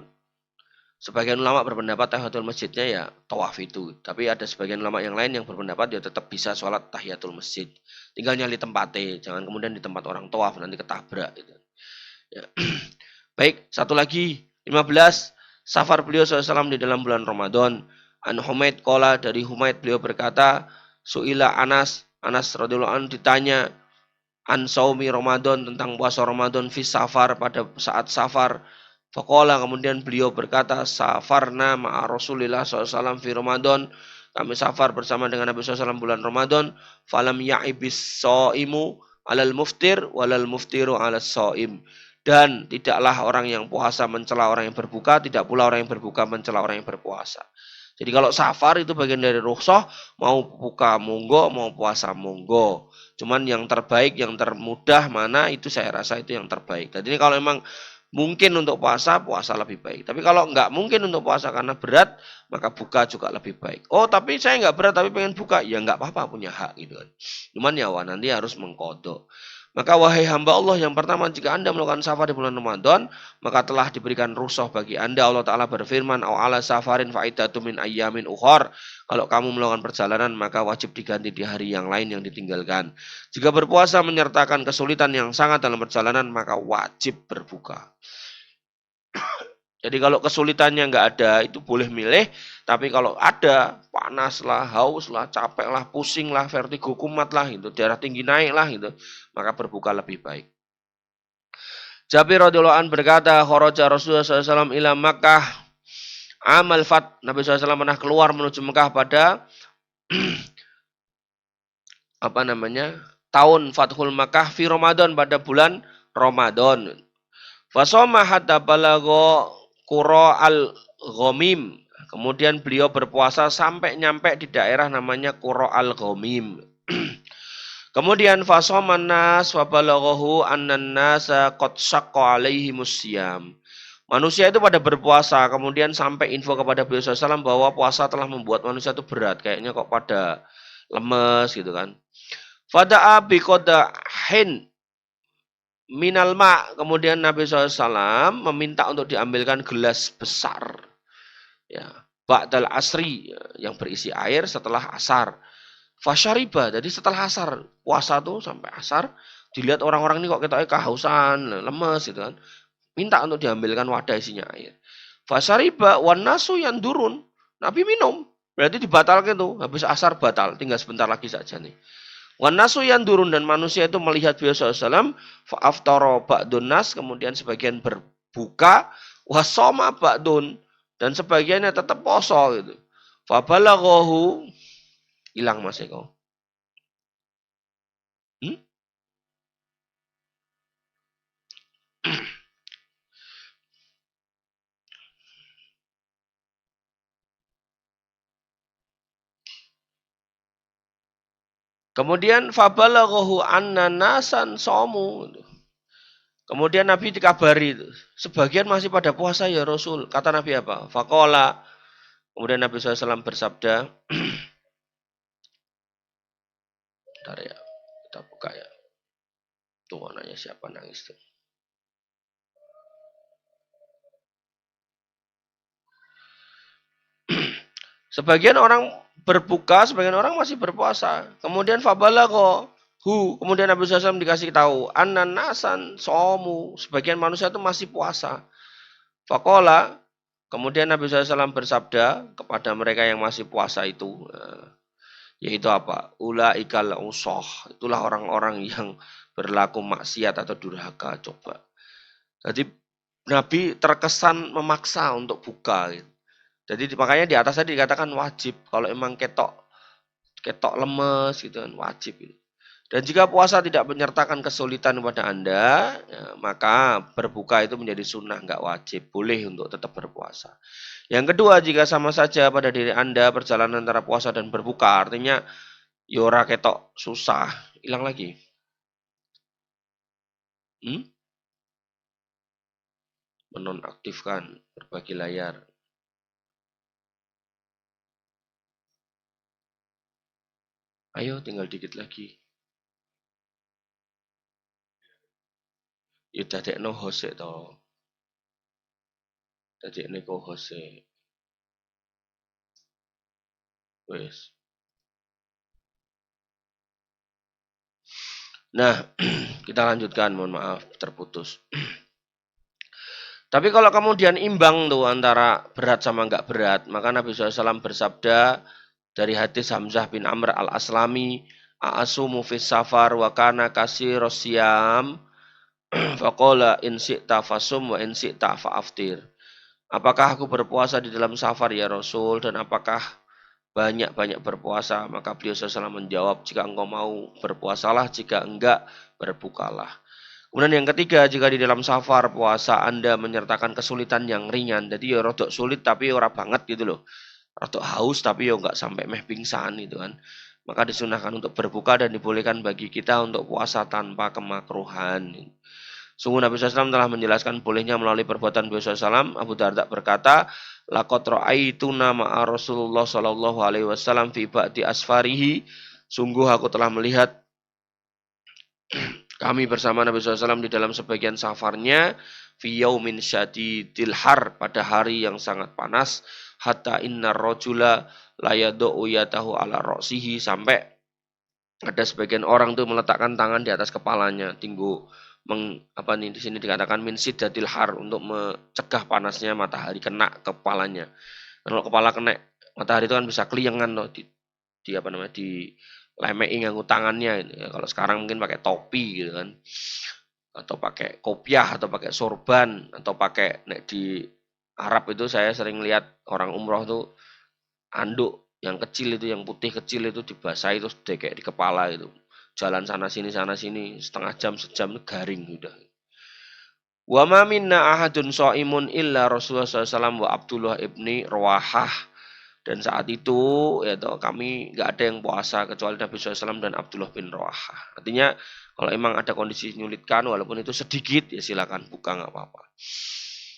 sebagian ulama berpendapat tahiyatul masjidnya ya tawaf itu. Tapi ada sebagian ulama yang lain yang berpendapat ya tetap bisa sholat tahiyatul masjid. Tinggal nyali tempatnya, jangan kemudian di tempat orang tawaf nanti ketabrak gitu. Ya. Baik, satu lagi 15 safar beliau SAW di dalam bulan Ramadan. An Humaid qala, dari Humaid beliau berkata, Su'ila Anas radhiyallahu anhu ditanya an saumi Ramadan, tentang puasa Ramadan fi safar, pada saat safar. Faqala, kemudian beliau berkata, safarna ma'a Rasulillah SAW fi Ramadan, kami safar bersama dengan Nabi SAW bulan Ramadan. Falam ya'ibis so'imu alal muftir walal muftiru alas so'im. Dan tidaklah orang yang puasa mencela orang yang berbuka, tidak pula orang yang berbuka mencela orang yang berpuasa. Jadi kalau safar itu bagian dari rukhsah, mau buka monggo, mau puasa monggo. Cuman yang terbaik, yang termudah mana itu saya rasa itu yang terbaik. Jadi kalau memang mungkin untuk puasa, puasa lebih baik. Tapi kalau nggak mungkin untuk puasa karena berat, maka buka juga lebih baik. Oh, tapi saya nggak berat tapi pengen buka, ya nggak apa-apa, punya hak gitu kan. Cuman ya nanti harus mengkodok. Maka wahai hamba Allah, yang pertama, jika Anda melakukan safar di bulan Ramadan, maka telah diberikan rukhsah bagi Anda. Allah Ta'ala berfirman, "Au ala safarin fa'idatu min ayyamin ukhar." Kalau kamu melakukan perjalanan, maka wajib diganti di hari yang lain yang ditinggalkan. Jika berpuasa menyertakan kesulitan yang sangat dalam perjalanan, maka wajib berbuka. Jadi kalau kesulitannya nggak ada, itu boleh milih. Tapi kalau ada, panas lah, haus lah, capek lah, pusing lah, vertigo kumat lah, gitu, darah tinggi naik lah, gitu, maka berbuka lebih baik. Jabir radhiyallahu anhu berkata, kharaja Rasulullah SAW ila Makkah amal fat. Nabi SAW pernah keluar menuju Mekah pada tahun Fathul Makkah fi Ramadan, pada bulan Ramadan. Fasoma hatta balago Qura al-Ghamim. Kemudian beliau berpuasa sampai nyampe di daerah namanya Qura al-Ghamim. Kemudian fasoma nas wa balaghahu annan nasa qad syaqqa alaihi musyam. Manusia itu pada berpuasa, kemudian sampai info kepada beliau SAW bahwa puasa telah membuat manusia itu berat. Kayaknya kok pada lemes gitu kan. Fada'a biqadahin minal ma, kemudian Nabi SAW meminta untuk diambilkan gelas besar, ya, ba'dal asri, yang berisi air setelah asar. Fasyariba, jadi setelah asar, puasa tuh sampai asar, dilihat orang-orang ini kok kita kehausan, lemes gitu kan, minta untuk diambilkan wadah isinya air. Fasyariba wan nasu yang durun, Nabi minum, berarti dibatalkan tuh, habis asar batal, tinggal sebentar lagi saja nih. Wanasu yang turun, dan manusia itu melihat beliau SAW, fa'aftara ba'dun nas, kemudian sebagian berbuka, wasoma ba'dun, dan sebagiannya tetap poso gitu. Fabalaghahu, hilang Mas Eko. Kemudian fabalaghahu anna nasan somu. Kemudian Nabi dikabari, sebagian masih pada puasa ya Rasul. Kata Nabi apa? Faqala. Kemudian Nabi SAW bersabda, bentar ya, kita buka ya. Tuh anaknya siapa nangis tuh. Sebagian orang berbuka, sebagian orang masih berpuasa. Kemudian fabalagho, Kemudian Nabi SAW dikasih tahu, annan nasan somu, sebagian manusia itu masih puasa. Fakola, kemudian Nabi SAW bersabda kepada mereka yang masih puasa itu, yaitu apa? Ulaikal usoh, itulah orang-orang yang berlaku maksiat atau durhaka. Coba. Jadi Nabi terkesan memaksa untuk buka. Gitu. Jadi makanya di atas tadi dikatakan wajib. Kalau emang ketok lemes gitu kan wajib. Gitu. Dan jika puasa tidak menyertakan kesulitan kepada Anda, ya, maka berbuka itu menjadi sunnah, nggak wajib. Boleh untuk tetap berpuasa. Yang kedua, jika sama saja pada diri Anda perjalanan antara puasa dan berbuka, artinya yora ketok susah, hilang lagi. Menonaktifkan berbagi layar. Ayo, tinggal dikit lagi. Ya dadekno host to. Dadekne ko host. Wes. Nah, kita lanjutkan, mohon maaf terputus. Tapi kalau kemudian imbang tuh antara berat sama enggak berat, maka Nabi SAW bersabda dari hadis Hamzah bin Amr al-Aslami, a'asumu fis safar wa kana kasiros siyam, faqala in syi'ta fasum wa in syi'ta fa'aftir. Apakah aku berpuasa di dalam safar ya Rasul, dan apakah banyak-banyak berpuasa? Maka beliau SAW menjawab, jika engkau mau berpuasalah, jika enggak berbukalah. Kemudian yang ketiga, jika di dalam safar puasa Anda menyertakan kesulitan yang ringan, jadi ya rodok sulit tapi ora banget gitu loh. Rodok haus tapi ya enggak sampai meh pingsan gitu kan. Maka disunahkan untuk berbuka dan dibolehkan bagi kita untuk puasa tanpa kemakruhan. Sungguh Nabi SAW telah menjelaskan bolehnya melalui perbuatan Nabi SAW. Abu Darda berkata, laqad ra'aituna ma'a Rasulullah sallallahu alaihi wasallam fi ba'di asfarihi. Sungguh aku telah melihat kami bersama Nabi SAW di dalam sebagian safarnya fi yaumin syadidil har, pada hari yang sangat panas, hatta innar rajula la yad'u yatahu ala ra'sihi, sampai ada sebagian orang tuh meletakkan tangan di atas kepalanya, tinggu di sini dikatakan min siddatil har, untuk mencegah panasnya matahari kena kepalanya. Kalau kepala kena matahari itu kan bisa keliengan loh di lemei nganggo tangannya. Ya, kalau sekarang mungkin pakai topi gitu kan, atau pakai kopiah, atau pakai sorban, atau pakai di Arab itu saya sering lihat orang umroh tuh anduk yang kecil itu, yang putih kecil itu dibasahi terus kayak di kepala itu. Jalan sana sini setengah jam sejam garing udah. Wa ma minna ahadun shaimun illa Rasulullah SAW wa Abdullah ibni Rawahah. Dan saat itu ya toh, kami nggak ada yang puasa kecuali Nabi SAW dan Abdullah bin Rawahah. Artinya kalau emang ada kondisi menyulitkan walaupun itu sedikit ya silakan buka, nggak apa-apa.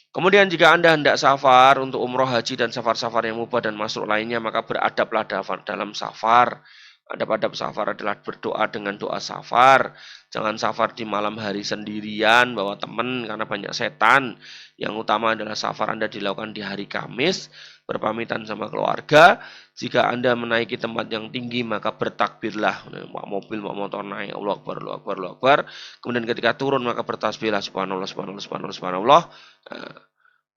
Kemudian jika Anda hendak safar untuk umroh, haji, dan safar-safar yang mubah dan masuk lainnya, maka beradablah dalam safar. Adab-adab safar adalah berdoa dengan doa safar. Jangan safar di malam hari sendirian, bawa teman karena banyak setan. Yang utama adalah safar Anda dilakukan di hari Kamis, berpamitan sama keluarga. Jika Anda menaiki tempat yang tinggi, maka bertakbirlah. Mau mobil, mau motor naik, Allahu Akbar, Allahu Akbar, Allahu Akbar. Kemudian ketika turun, maka bertasbihlah, subhanallah, subhanallah, subhanallah, subhanallah.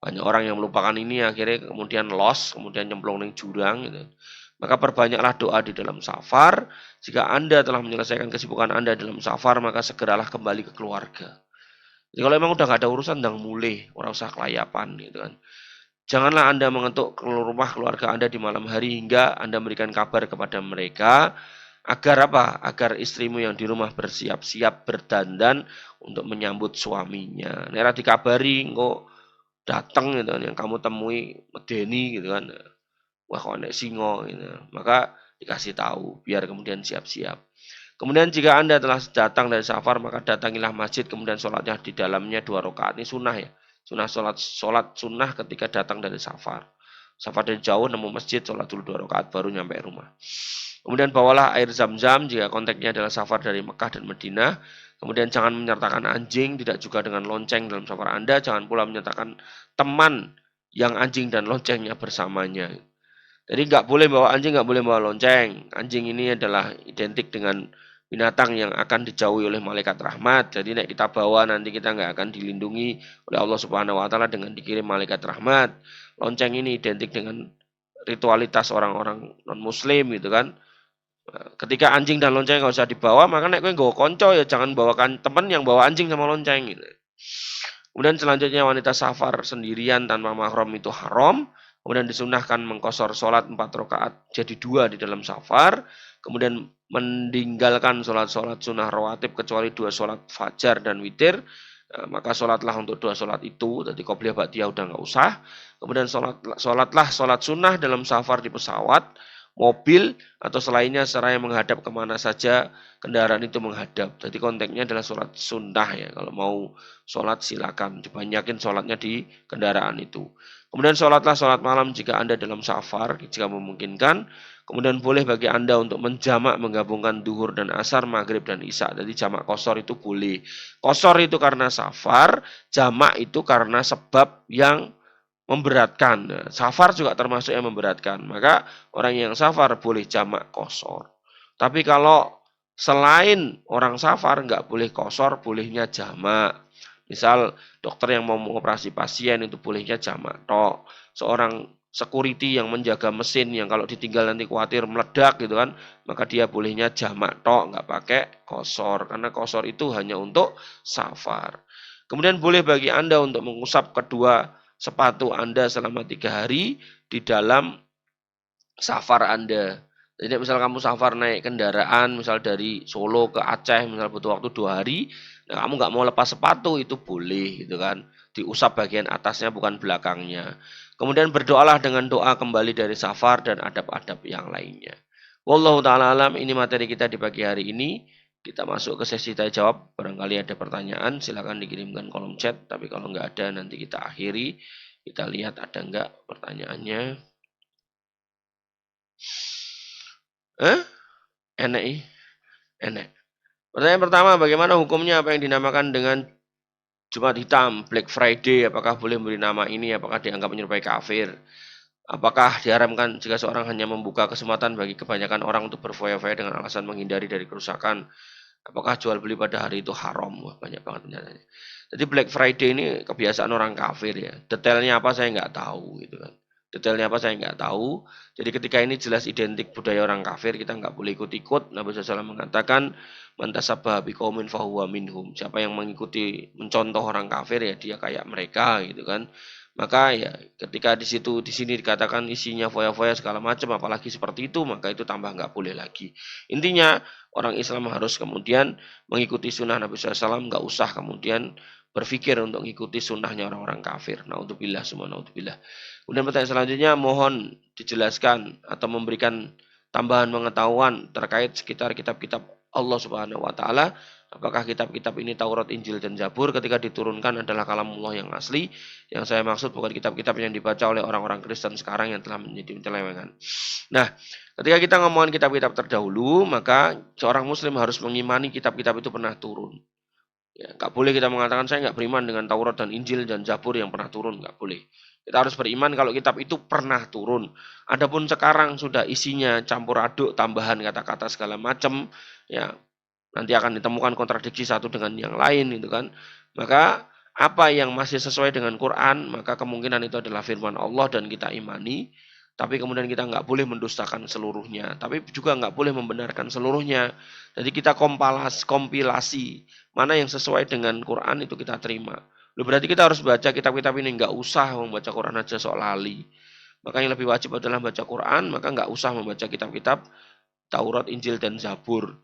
Banyak orang yang melupakan ini akhirnya kemudian lost, kemudian nyemplung di jurang gitu. Maka perbanyaklah doa di dalam safar. Jika Anda telah menyelesaikan kesibukan Anda dalam safar, maka segeralah kembali ke keluarga. Jadi kalau emang udah gak ada urusan, ndang mulih, orang usah kelayapan gitu kan. Janganlah Anda mengetuk ke rumah keluarga Anda di malam hari hingga Anda memberikan kabar kepada mereka agar apa? Agar istrimu yang di rumah bersiap-siap berdandan untuk menyambut suaminya. Nera dikabari kok datang gitu kan, yang kamu temui medeni gitu kan. Wah kok nek singo gitu. Maka dikasih tahu biar kemudian siap-siap. Kemudian jika Anda telah datang dari safar, maka datangilah masjid, kemudian sholatnya di dalamnya 2 rakaat. Ini sunnah ya. Sunnah sholat sunnah ketika datang dari safar. Safar dari jauh nemu masjid, sholat dulu 2 rakaat baru nyampe rumah. Kemudian bawalah air zam-zam jika konteksnya adalah safar dari Mekah dan Madinah. Kemudian jangan menyertakan anjing, tidak juga dengan lonceng dalam safar Anda. Jangan pula menyertakan teman yang anjing dan loncengnya bersamanya. Jadi nggak boleh bawa anjing, nggak boleh bawa lonceng. Anjing ini adalah identik dengan binatang yang akan dijauhi oleh malaikat rahmat. Jadi nek kita bawa nanti kita nggak akan dilindungi oleh Allah Subhanahu wa taala dengan dikirim malaikat rahmat. Lonceng ini identik dengan ritualitas orang-orang non muslim gitu kan. Ketika anjing dan lonceng nggak usah dibawa, maka nek kowe nggawa konco ya jangan bawakan temen yang bawa anjing sama lonceng gitu. Kemudian selanjutnya wanita safar sendirian tanpa mahram itu haram. Kemudian disunahkan mengkosor sholat 4 rakaat jadi 2 di dalam safar. Kemudian meninggalkan sholat-sholat sunnah rawatib kecuali 2 sholat fajar dan witir. Maka sholatlah untuk 2 sholat itu. Jadi qobliyah ba'diyah udah nggak usah. Kemudian sholatlah sholat sunnah dalam safar di pesawat, mobil atau selainnya seraya menghadap kemana saja kendaraan itu menghadap. Jadi konteksnya adalah sholat sunnah ya. Kalau mau sholat silakan dibanyakin sholatnya di kendaraan itu. Kemudian sholatlah sholat malam jika Anda dalam safar, jika memungkinkan. Kemudian boleh bagi Anda untuk menjamak menggabungkan duhur dan asar, maghrib dan isya. Jadi jamak kosor itu boleh. Kosor itu karena safar, jamak itu karena sebab yang memberatkan. Safar juga termasuk yang memberatkan. Maka orang yang safar boleh jamak kosor. Tapi kalau selain orang safar nggak boleh kosor, bolehnya jamak. Misal dokter yang mau mengoperasi pasien itu bolehnya jamak tok. Seorang security yang menjaga mesin yang kalau ditinggal nanti khawatir meledak gitu kan, maka dia bolehnya jamak tok, nggak pakai kosor. Karena kosor itu hanya untuk safar. Kemudian boleh bagi Anda untuk mengusap kedua sepatu Anda selama 3 hari di dalam safar Anda. Jadi misal kamu safar naik kendaraan, misal dari Solo ke Aceh, misal butuh waktu 2 hari, nah kamu nggak mau lepas sepatu, itu boleh gitu kan. Diusap bagian atasnya bukan belakangnya. Kemudian berdoalah dengan doa kembali dari safar dan adab-adab yang lainnya. Wallahu ta'ala alam, ini materi kita di pagi hari ini. Kita masuk ke sesi tanya jawab. Barangkali ada pertanyaan, silakan dikirimkan kolom chat. Tapi kalau nggak ada, nanti kita akhiri. Kita lihat ada nggak pertanyaannya. Enek. Enek. Pertanyaan pertama, bagaimana hukumnya apa yang dinamakan dengan Jumat Hitam, Black Friday? Apakah boleh memberi nama ini? Apakah dianggap menyerupai kafir? Apakah diharamkan jika seorang hanya membuka kesempatan bagi kebanyakan orang untuk berfoya-foya dengan alasan menghindari dari kerusakan? Apakah jual beli pada hari itu haram? Wah, banyak banget pertanyaannya. Jadi Black Friday ini kebiasaan orang kafir ya. Detailnya apa saya nggak tahu gitu kan. Detailnya apa saya nggak tahu. Jadi ketika ini jelas identik budaya orang kafir, kita nggak boleh ikut-ikut. Nabi SAW mengatakan, man tasabbaha biqaumin fahuwa minhum. Siapa yang mengikuti, mencontoh orang kafir ya dia kayak mereka gitu kan. Maka ya ketika di sini dikatakan isinya foya-foya segala macam, apalagi seperti itu, maka itu tambah nggak boleh lagi. Intinya orang Islam harus kemudian mengikuti sunnah Nabi SAW, nggak usah kemudian berpikir untuk mengikuti sunnahnya orang-orang kafir. Naudzubillah, semua naudzubillah. Kemudian pertanyaan selanjutnya, mohon dijelaskan atau memberikan tambahan pengetahuan terkait sekitar kitab-kitab Allah Subhanahu wa taala. Apakah kitab-kitab ini Taurat, Injil dan Zabur ketika diturunkan adalah kalamullah yang asli? Yang saya maksud bukan kitab-kitab yang dibaca oleh orang-orang Kristen sekarang yang telah menjadi penyelewengan. Nah, ketika kita ngomongin kitab-kitab terdahulu, maka seorang muslim harus mengimani kitab-kitab itu pernah turun. Ya, nggak boleh kita mengatakan saya nggak beriman dengan Taurat dan Injil dan Zabur yang pernah turun, nggak boleh. Kita harus beriman kalau kitab itu pernah turun. Adapun sekarang sudah isinya campur aduk, tambahan kata-kata segala macam, ya nanti akan ditemukan kontradiksi satu dengan yang lain itu kan. Maka apa yang masih sesuai dengan Quran, maka kemungkinan itu adalah firman Allah dan kita imani. Tapi kemudian kita nggak boleh mendustakan seluruhnya. Tapi juga nggak boleh membenarkan seluruhnya. Jadi kita kompilasi mana yang sesuai dengan Quran itu kita terima. Berarti kita harus baca kitab-kitab ini, nggak usah membaca Quran aja sok lali. Maka yang lebih wajib adalah baca Quran, maka nggak usah membaca kitab-kitab Taurat, Injil dan Zabur.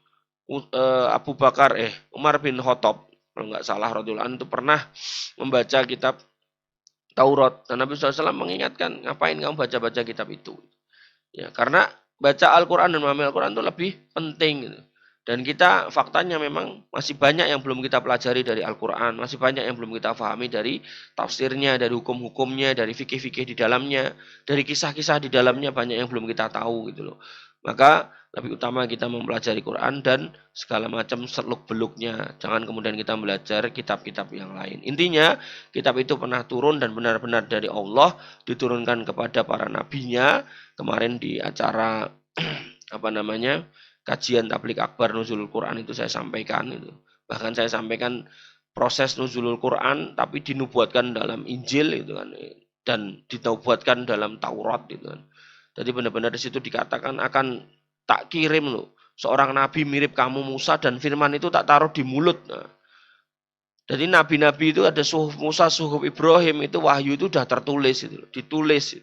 Umar bin Khattab kalau nggak salah radhiyallahu anhu itu pernah membaca kitab Taurat dan Nabi SAW mengingatkan ngapain kamu baca-baca kitab itu ya, karena baca Al-Quran dan memahami Al-Quran itu lebih penting gitu. Dan kita faktanya memang masih banyak yang belum kita pelajari dari Al-Quran, masih banyak yang belum kita pahami dari tafsirnya, dari hukum-hukumnya, dari fikih-fikih di dalamnya, dari kisah-kisah di dalamnya banyak yang belum kita tahu gitu loh. Maka lebih utama kita mempelajari Quran dan segala macam seluk-beluknya. Jangan kemudian kita belajar kitab-kitab yang lain. Intinya kitab itu pernah turun dan benar-benar dari Allah, diturunkan kepada para nabinya. Kemarin di acara apa namanya? kajian tabligh akbar nuzulul Quran itu saya sampaikan itu. Bahkan saya sampaikan proses nuzulul Quran tapi dinubuatkan dalam Injil itu kan, dan dinubuatkan dalam Taurat itu kan. Jadi benar-benar di situ dikatakan akan tak kirim loh seorang nabi mirip kamu Musa, dan firman itu tak taruh di mulut. Nah, jadi nabi-nabi itu ada suhuf Musa, suhuf Ibrahim, itu wahyu itu sudah tertulis itu, ditulis.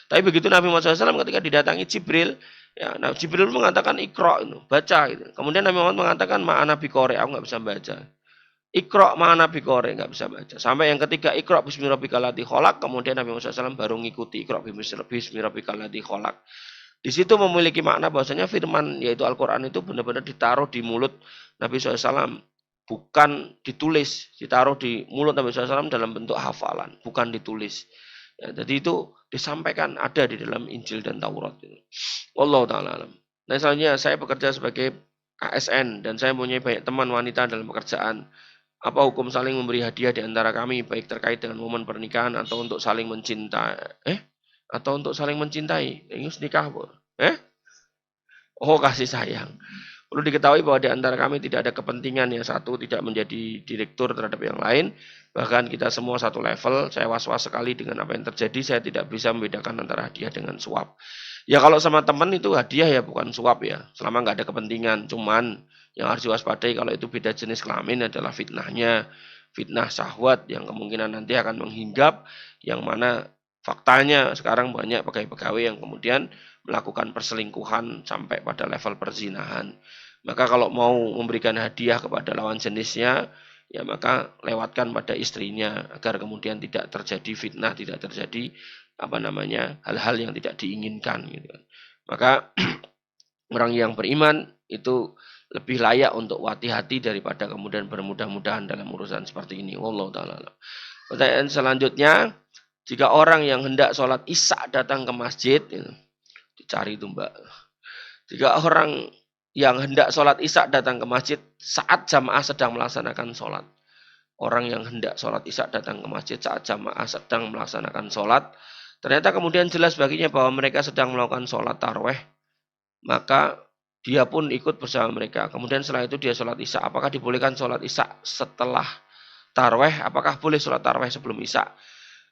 Tapi begitu Nabi Muhammad SAW ketika didatangi Jibril, ya, nah Jibril mengatakan ikra itu, baca gitu. Kemudian Nabi Muhammad mengatakan ma'ana biqori, aku nggak bisa baca. Ikra ma'ana biqori, nggak bisa baca. Sampai yang ketiga ikra bismi rabbikal ladzi khalaq, kemudian Nabi Muhammad SAW baru ngikuti ikra bismi rabbikal ladzi khalaq. Di situ memiliki makna bahwasanya firman yaitu Al-Qur'an itu benar-benar ditaruh di mulut Nabi SAW. Bukan ditulis, ditaruh di mulut Nabi SAW dalam bentuk hafalan, bukan ditulis. Ya, jadi itu disampaikan ada di dalam Injil dan Taurat. Wallahu ta'ala alam. Nah, selanjutnya saya bekerja sebagai ASN dan saya mempunyai banyak teman wanita dalam pekerjaan. Apa hukum saling memberi hadiah di antara kami, baik terkait dengan momen pernikahan atau untuk saling mencintai? Atau untuk saling mencintai? Ini nikah, Bu. Oh, kasih sayang. Perlu diketahui bahwa di antara kami tidak ada kepentingan, yang satu tidak menjadi direktur terhadap yang lain, bahkan kita semua satu level. Saya was-was sekali dengan apa yang terjadi, saya tidak bisa membedakan antara hadiah dengan suap. Ya kalau sama teman itu hadiah ya bukan suap ya, selama nggak ada kepentingan. Cuman yang harus diwaspadai kalau itu beda jenis kelamin adalah fitnahnya, fitnah syahwat yang kemungkinan nanti akan menghinggap, yang mana faktanya sekarang banyak pegawai-pegawai yang kemudian melakukan perselingkuhan sampai pada level perzinahan. Maka kalau mau memberikan hadiah kepada lawan jenisnya, ya maka lewatkan pada istrinya agar kemudian tidak terjadi fitnah, tidak terjadi hal-hal yang tidak diinginkan gitu. Maka orang yang beriman itu lebih layak untuk hati-hati daripada kemudian bermudah-mudahan dalam urusan seperti ini. Wallahu ta'ala. Pertanyaan selanjutnya, jika orang yang hendak sholat isya datang ke masjid, dicari itu mbak. Jika orang yang hendak sholat isya datang ke masjid saat jamaah sedang melaksanakan sholat. Orang yang hendak sholat isya datang ke masjid saat jamaah sedang melaksanakan sholat. Ternyata kemudian jelas baginya bahwa mereka sedang melakukan sholat taraweh. Maka dia pun ikut bersama mereka. Kemudian setelah itu dia sholat isya. Apakah dibolehkan sholat isya setelah taraweh? Apakah boleh sholat taraweh sebelum isya?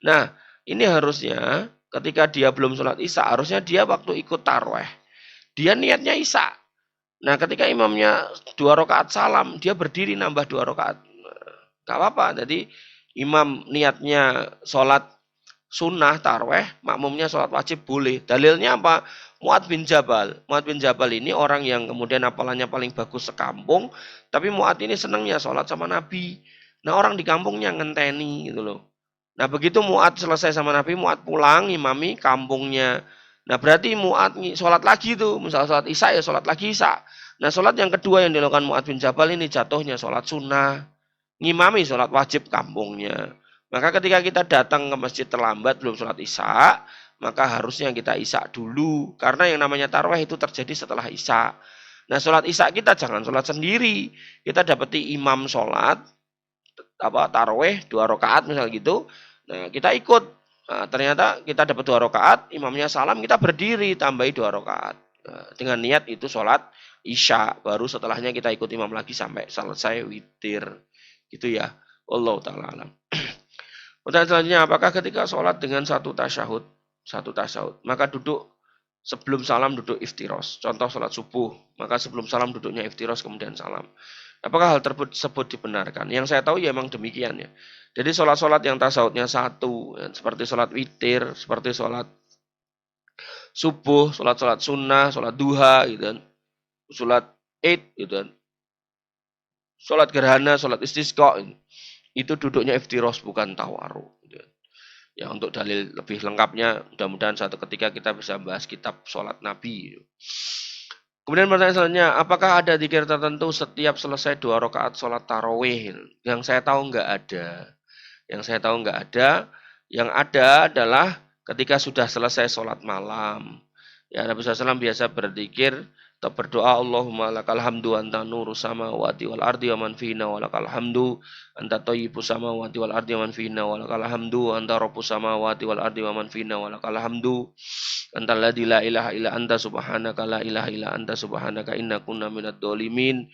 Nah, ini harusnya ketika dia belum sholat isya, harusnya dia waktu ikut taraweh, dia niatnya isya. Nah, ketika imamnya 2 rakaat salam, dia berdiri nambah 2 rakaat. Gak apa-apa. Jadi imam niatnya sholat sunnah taraweh, makmumnya sholat wajib boleh. Dalilnya apa? Mu'ad bin Jabal. Mu'ad bin Jabal ini orang yang kemudian hafalannya paling bagus sekampung, tapi Mu'ad ini senangnya sholat sama Nabi. Nah, orang di kampungnya ngenteni gitu loh. Nah, begitu Mu'ad selesai sama Nabi, Mu'ad pulang, imami kampungnya. Nah, berarti Mu'ad sholat lagi tuh. Misalnya sholat isya, ya sholat lagi isya. Nah, sholat yang kedua yang dilakukan Mu'ad bin Jabal ini jatuhnya sholat sunnah. Ngimami sholat wajib kampungnya. Maka ketika kita datang ke masjid terlambat, belum sholat isya, maka harusnya kita isya dulu. Karena yang namanya tarawih itu terjadi setelah isya. Nah, sholat isya kita jangan sholat sendiri. Kita dapati imam sholat, tarawih 2 rakaat misalnya gitu. Nah, kita ikut. Nah, ternyata kita dapat 2 rakaat, imamnya salam, kita berdiri tambahi 2 rakaat. Nah, dengan niat itu sholat isya, baru setelahnya kita ikut imam lagi sampai selesai witir. Gitu ya. Wallahu ta'ala alam. Pertanyaan selanjutnya, apakah ketika sholat dengan satu tasyahud, maka duduk sebelum salam duduk iftiros. Contoh sholat subuh, maka sebelum salam duduknya iftiros kemudian salam. Apakah hal tersebut dibenarkan? Yang saya tahu ya memang demikian ya. Jadi sholat-sholat yang tasawufnya satu, ya, seperti sholat witir, seperti sholat subuh, sholat-sholat sunnah, sholat duha, gitu kan, sholat id, gitu kan, sholat gerhana, sholat istisqa, itu duduknya iftiros bukan tawaru. Gitu. Ya untuk dalil lebih lengkapnya, mudah-mudahan suatu ketika kita bisa bahas kitab sholat Nabi. Gitu. Kemudian pertanyaan selanjutnya, apakah ada zikir tertentu setiap selesai 2 rakaat sholat tarawih? Yang saya tahu enggak ada. Yang ada adalah ketika sudah selesai sholat malam. Ya, Nabi SAW biasa berzikir Tetap berdoa, Allahumma lakal hamdu anta nuru samawati wal ardi wa man fina wa lakal hamdu anta thayyibus samawati wal ardi wa man fina wa lakal hamdu anta rabbus samawati wal ardi wa man fina wa lakal hamdu anta alladzi la ilaha illa anta subhanaka la ilaha illa anta subhanaka inna kunna minadz dzalimin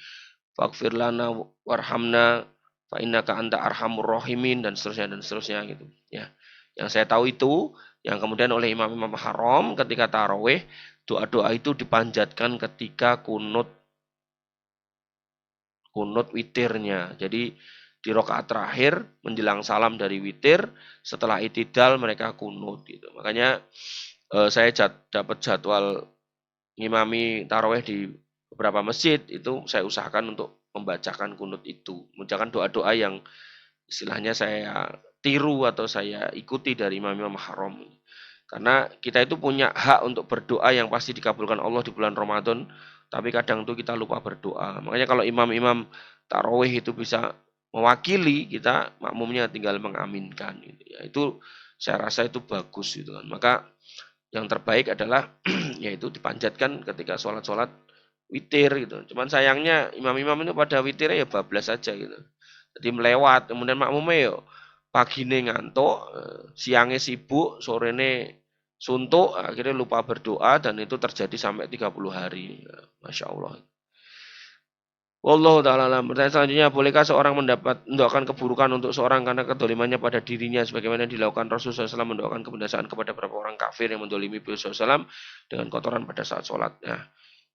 faghfir lana warhamna fa innaka anta arhamur rahimin dan seterusnya gitu ya. Yang saya tahu itu yang kemudian oleh imam-imam haram ketika tarawih doa-doa itu dipanjatkan ketika kunut witirnya. Jadi di rakaat terakhir menjelang salam dari witir, setelah itidal mereka kunut gitu. Makanya saya dapat jadwal ngimami tarawih di beberapa masjid itu saya usahakan untuk membacakan kunut itu, membacakan doa-doa yang istilahnya saya tiru atau saya ikuti dari imam-imam haram. Karena kita itu punya hak untuk berdoa yang pasti dikabulkan Allah di bulan Ramadan, tapi kadang tuh kita lupa berdoa. Makanya kalau imam-imam tarawih itu bisa mewakili, kita makmumnya tinggal mengaminkan gitu ya. Itu saya rasa itu bagus gitu kan. Maka yang terbaik adalah yaitu dipanjatkan ketika sholat-sholat witir gitu. Cuman sayangnya imam-imam itu pada witirnya ya bablas saja gitu. Jadi melewat, kemudian makmumnya ya pagine ngantuk, siangnya sibuk, sorene suntuk, akhirnya lupa berdoa dan itu terjadi sampai 30 hari. Ya, Masya Allah. Wallahu ta'ala alam. Pertanyaan selanjutnya, bolehkah seorang mendoakan keburukan untuk seorang karena kedolimannya pada dirinya sebagaimana dilakukan Rasulullah SAW mendoakan kebinasaan kepada beberapa orang kafir yang mendolimi beliau SAW dengan kotoran pada saat sholat. Nah,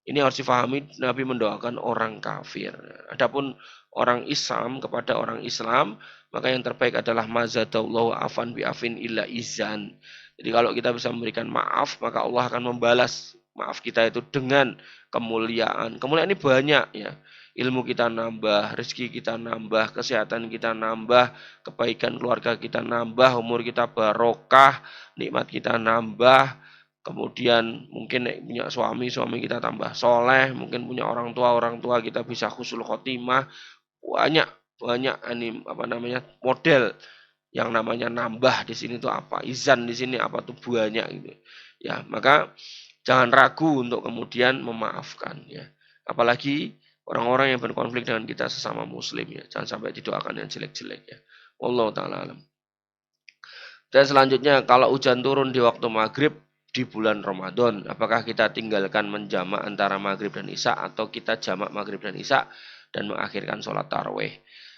ini harus difahami, Nabi mendoakan orang kafir. Adapun orang Islam kepada orang Islam, maka yang terbaik adalah mazadallahu afan bi'afin illa izan. Jadi kalau kita bisa memberikan maaf, maka Allah akan membalas maaf kita itu dengan kemuliaan. Kemuliaan ini banyak ya. Ilmu kita nambah, rezeki kita nambah, kesehatan kita nambah, kebaikan keluarga kita nambah, umur kita barokah, nikmat kita nambah. Kemudian mungkin punya suami kita tambah soleh, mungkin punya orang tua kita bisa husnul khotimah, banyak ini model yang namanya nambah di sini tuh apa, izan di sini apa tuh banyak gitu. Ya, maka jangan ragu untuk kemudian memaafkan ya. Apalagi orang-orang yang berkonflik dengan kita sesama muslim ya. Jangan sampai didoakan yang jelek-jelek ya. Wallahu taala alam. Dan selanjutnya kalau hujan turun di waktu maghrib di bulan Ramadan, apakah kita tinggalkan menjamak antara maghrib dan isya atau kita jamak maghrib dan isya dan mengakhirkan sholat tarawih?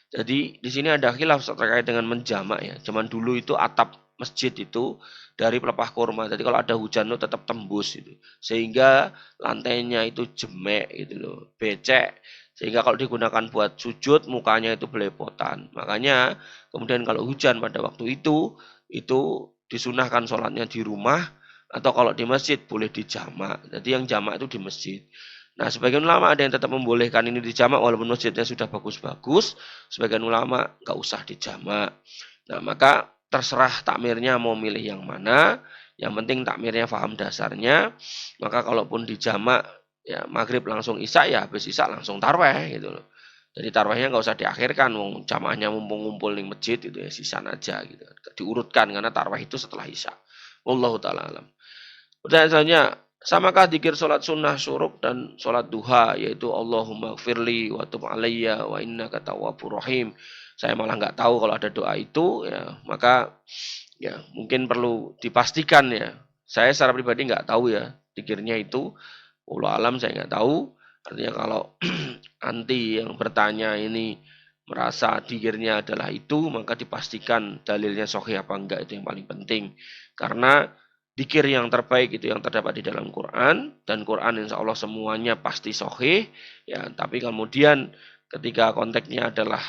Jadi di sini ada khilaf terkait dengan menjamak ya. Zaman dulu itu atap masjid itu dari pelepah kurma. Jadi kalau ada hujan itu tetap tembus itu. Sehingga lantainya itu jemek gitu loh, becek. Sehingga kalau digunakan buat sujud mukanya itu belepotan. Makanya kemudian kalau hujan pada waktu itu disunahkan sholatnya di rumah atau kalau di masjid boleh dijamak. Jadi yang jamak itu di masjid. Nah, sebagian ulama ada yang tetap membolehkan ini dijamak walaupun masjidnya sudah bagus-bagus. Sebagian ulama nggak usah dijamak. Nah, maka terserah takmirnya mau milih yang mana. Yang penting takmirnya paham dasarnya. Maka kalaupun dijamak ya maghrib langsung isya ya habis isya langsung tarweh gitu loh. Jadi tarwehnya nggak usah diakhirkan, wong jamaahnya mumpung ngumpul di masjid itu ya sisa aja gitu. Diurutkan karena tarweh itu setelah isya. Wallahu taala alam. Pertanyaan selanjutnya, samakah dzikir salat sunnah syuruk dan salat duha yaitu Allahumma gfirli wa tub alayya wa innaka tawwabur rahim. Saya malah nggak tahu kalau ada doa itu ya, maka ya mungkin perlu dipastikan ya. Saya secara pribadi nggak tahu ya dzikirnya itu. Wallahu alam saya nggak tahu. Artinya kalau anti yang bertanya ini merasa dzikirnya adalah itu, maka dipastikan dalilnya sahih apa enggak itu yang paling penting. Karena dzikir yang terbaik itu yang terdapat di dalam Quran dan Quran insya Allah semuanya pasti sahih ya. Tapi kemudian ketika konteksnya adalah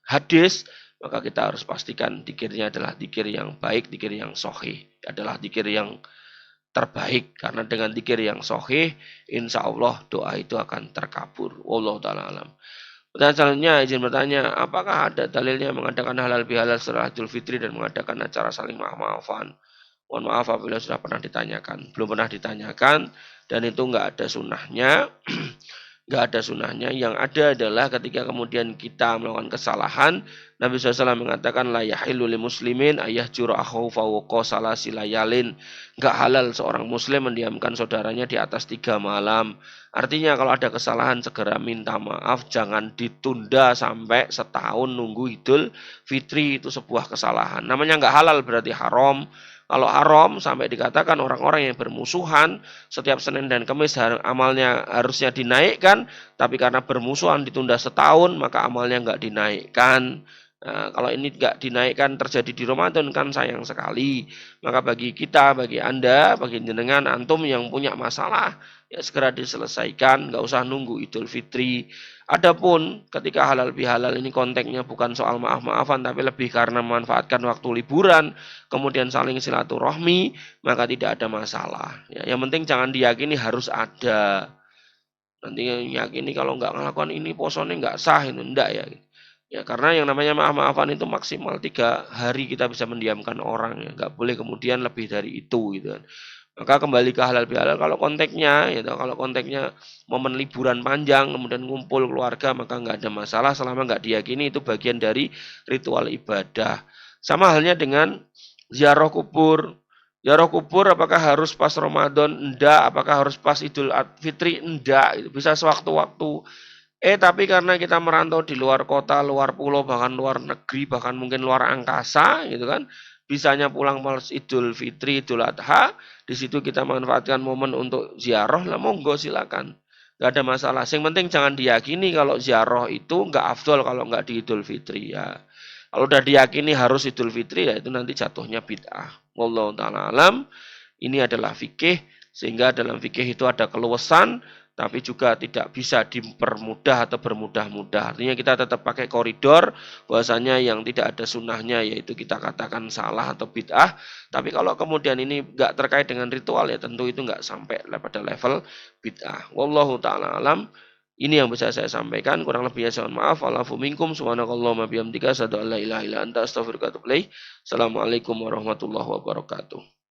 hadis, maka kita harus pastikan dzikirnya adalah dzikir yang baik, dzikir yang sahih, adalah dzikir yang terbaik karena dengan dzikir yang sahih insya Allah doa itu akan terkabul. Wallahu taala alam. Pertanyaan selanjutnya izin bertanya, apakah ada dalilnya mengadakan halal bihalal setelah Idul Fitri dan mengadakan acara saling maaf-maafan? Mohon maaf apabila sudah pernah ditanyakan. Belum pernah ditanyakan dan itu enggak ada sunnahnya. nggak ada sunnahnya. Yang ada adalah ketika kemudian kita melakukan kesalahan, Nabi SAW mengatakan la yahillu lil muslimin ayahjura akhahu fawqa salasi layalin. Nggak halal seorang muslim mendiamkan saudaranya di atas 3 malam. Artinya kalau ada kesalahan segera minta maaf, jangan ditunda sampai setahun nunggu Idul Fitri, itu sebuah kesalahan. Namanya nggak halal berarti haram. Kalau haram sampai dikatakan orang-orang yang bermusuhan setiap Senin dan Kamis amalnya harusnya dinaikkan, tapi karena bermusuhan ditunda setahun maka amalnya nggak dinaikkan. Nah, kalau ini nggak dinaikkan terjadi di Ramadan kan sayang sekali. Maka bagi kita, bagi Anda, bagi jenengan, antum yang punya masalah, ya segera diselesaikan, nggak usah nunggu Idul Fitri. Adapun ketika halal bihalal ini konteksnya bukan soal maaf-maafan, tapi lebih karena memanfaatkan waktu liburan, kemudian saling silaturahmi, maka tidak ada masalah. Ya, yang penting jangan diyakini harus ada. Nanti yang yakini kalau nggak ngelakukan ini posone nggak sah, itu enggak ya. Ya karena yang namanya maaf-maafan itu maksimal 3 hari kita bisa mendiamkan orang ya, nggak boleh kemudian lebih dari itu gitu kan. Maka kembali ke halal bihalal kalau konteksnya ya, kalau konteksnya momen liburan panjang kemudian ngumpul keluarga maka nggak ada masalah selama nggak diyakini itu bagian dari ritual ibadah. Sama halnya dengan ziarah kubur. Ziarah kubur apakah harus pas Ramadan? Enggak. Apakah harus pas Idul Fitri? Enggak. Itu bisa sewaktu-waktu. Tapi karena kita merantau di luar kota, luar pulau, bahkan luar negeri, bahkan mungkin luar angkasa, gitu kan, bisanya pulang pas Idul Fitri, Idul Adha, di situ kita manfaatkan momen untuk ziarah, lah monggo silakan, nggak ada masalah. Yang penting jangan diyakini kalau ziarah itu nggak afdol kalau nggak di Idul Fitri ya. Kalau udah diyakini harus Idul Fitri ya itu nanti jatuhnya bid'ah. Wallahu taala alam. Ini adalah fikih, sehingga dalam fikih itu ada keluasan, tapi juga tidak bisa dipermudah atau bermudah-mudah. Artinya kita tetap pakai koridor, bahwasanya yang tidak ada sunnahnya yaitu kita katakan salah atau bid'ah. Tapi kalau kemudian ini nggak terkait dengan ritual ya tentu itu nggak sampai pada level bid'ah. Wallahu ta'ala alam. Ini yang bisa saya sampaikan. Kurang lebihnya saya mohon maaf. Wa'alafu minkum. Subhanakallahumma bihamdika. Asyhadu an la ilaha illa anta astaghfiruka wa atubu ilaik. Assalamualaikum warahmatullahi wabarakatuh.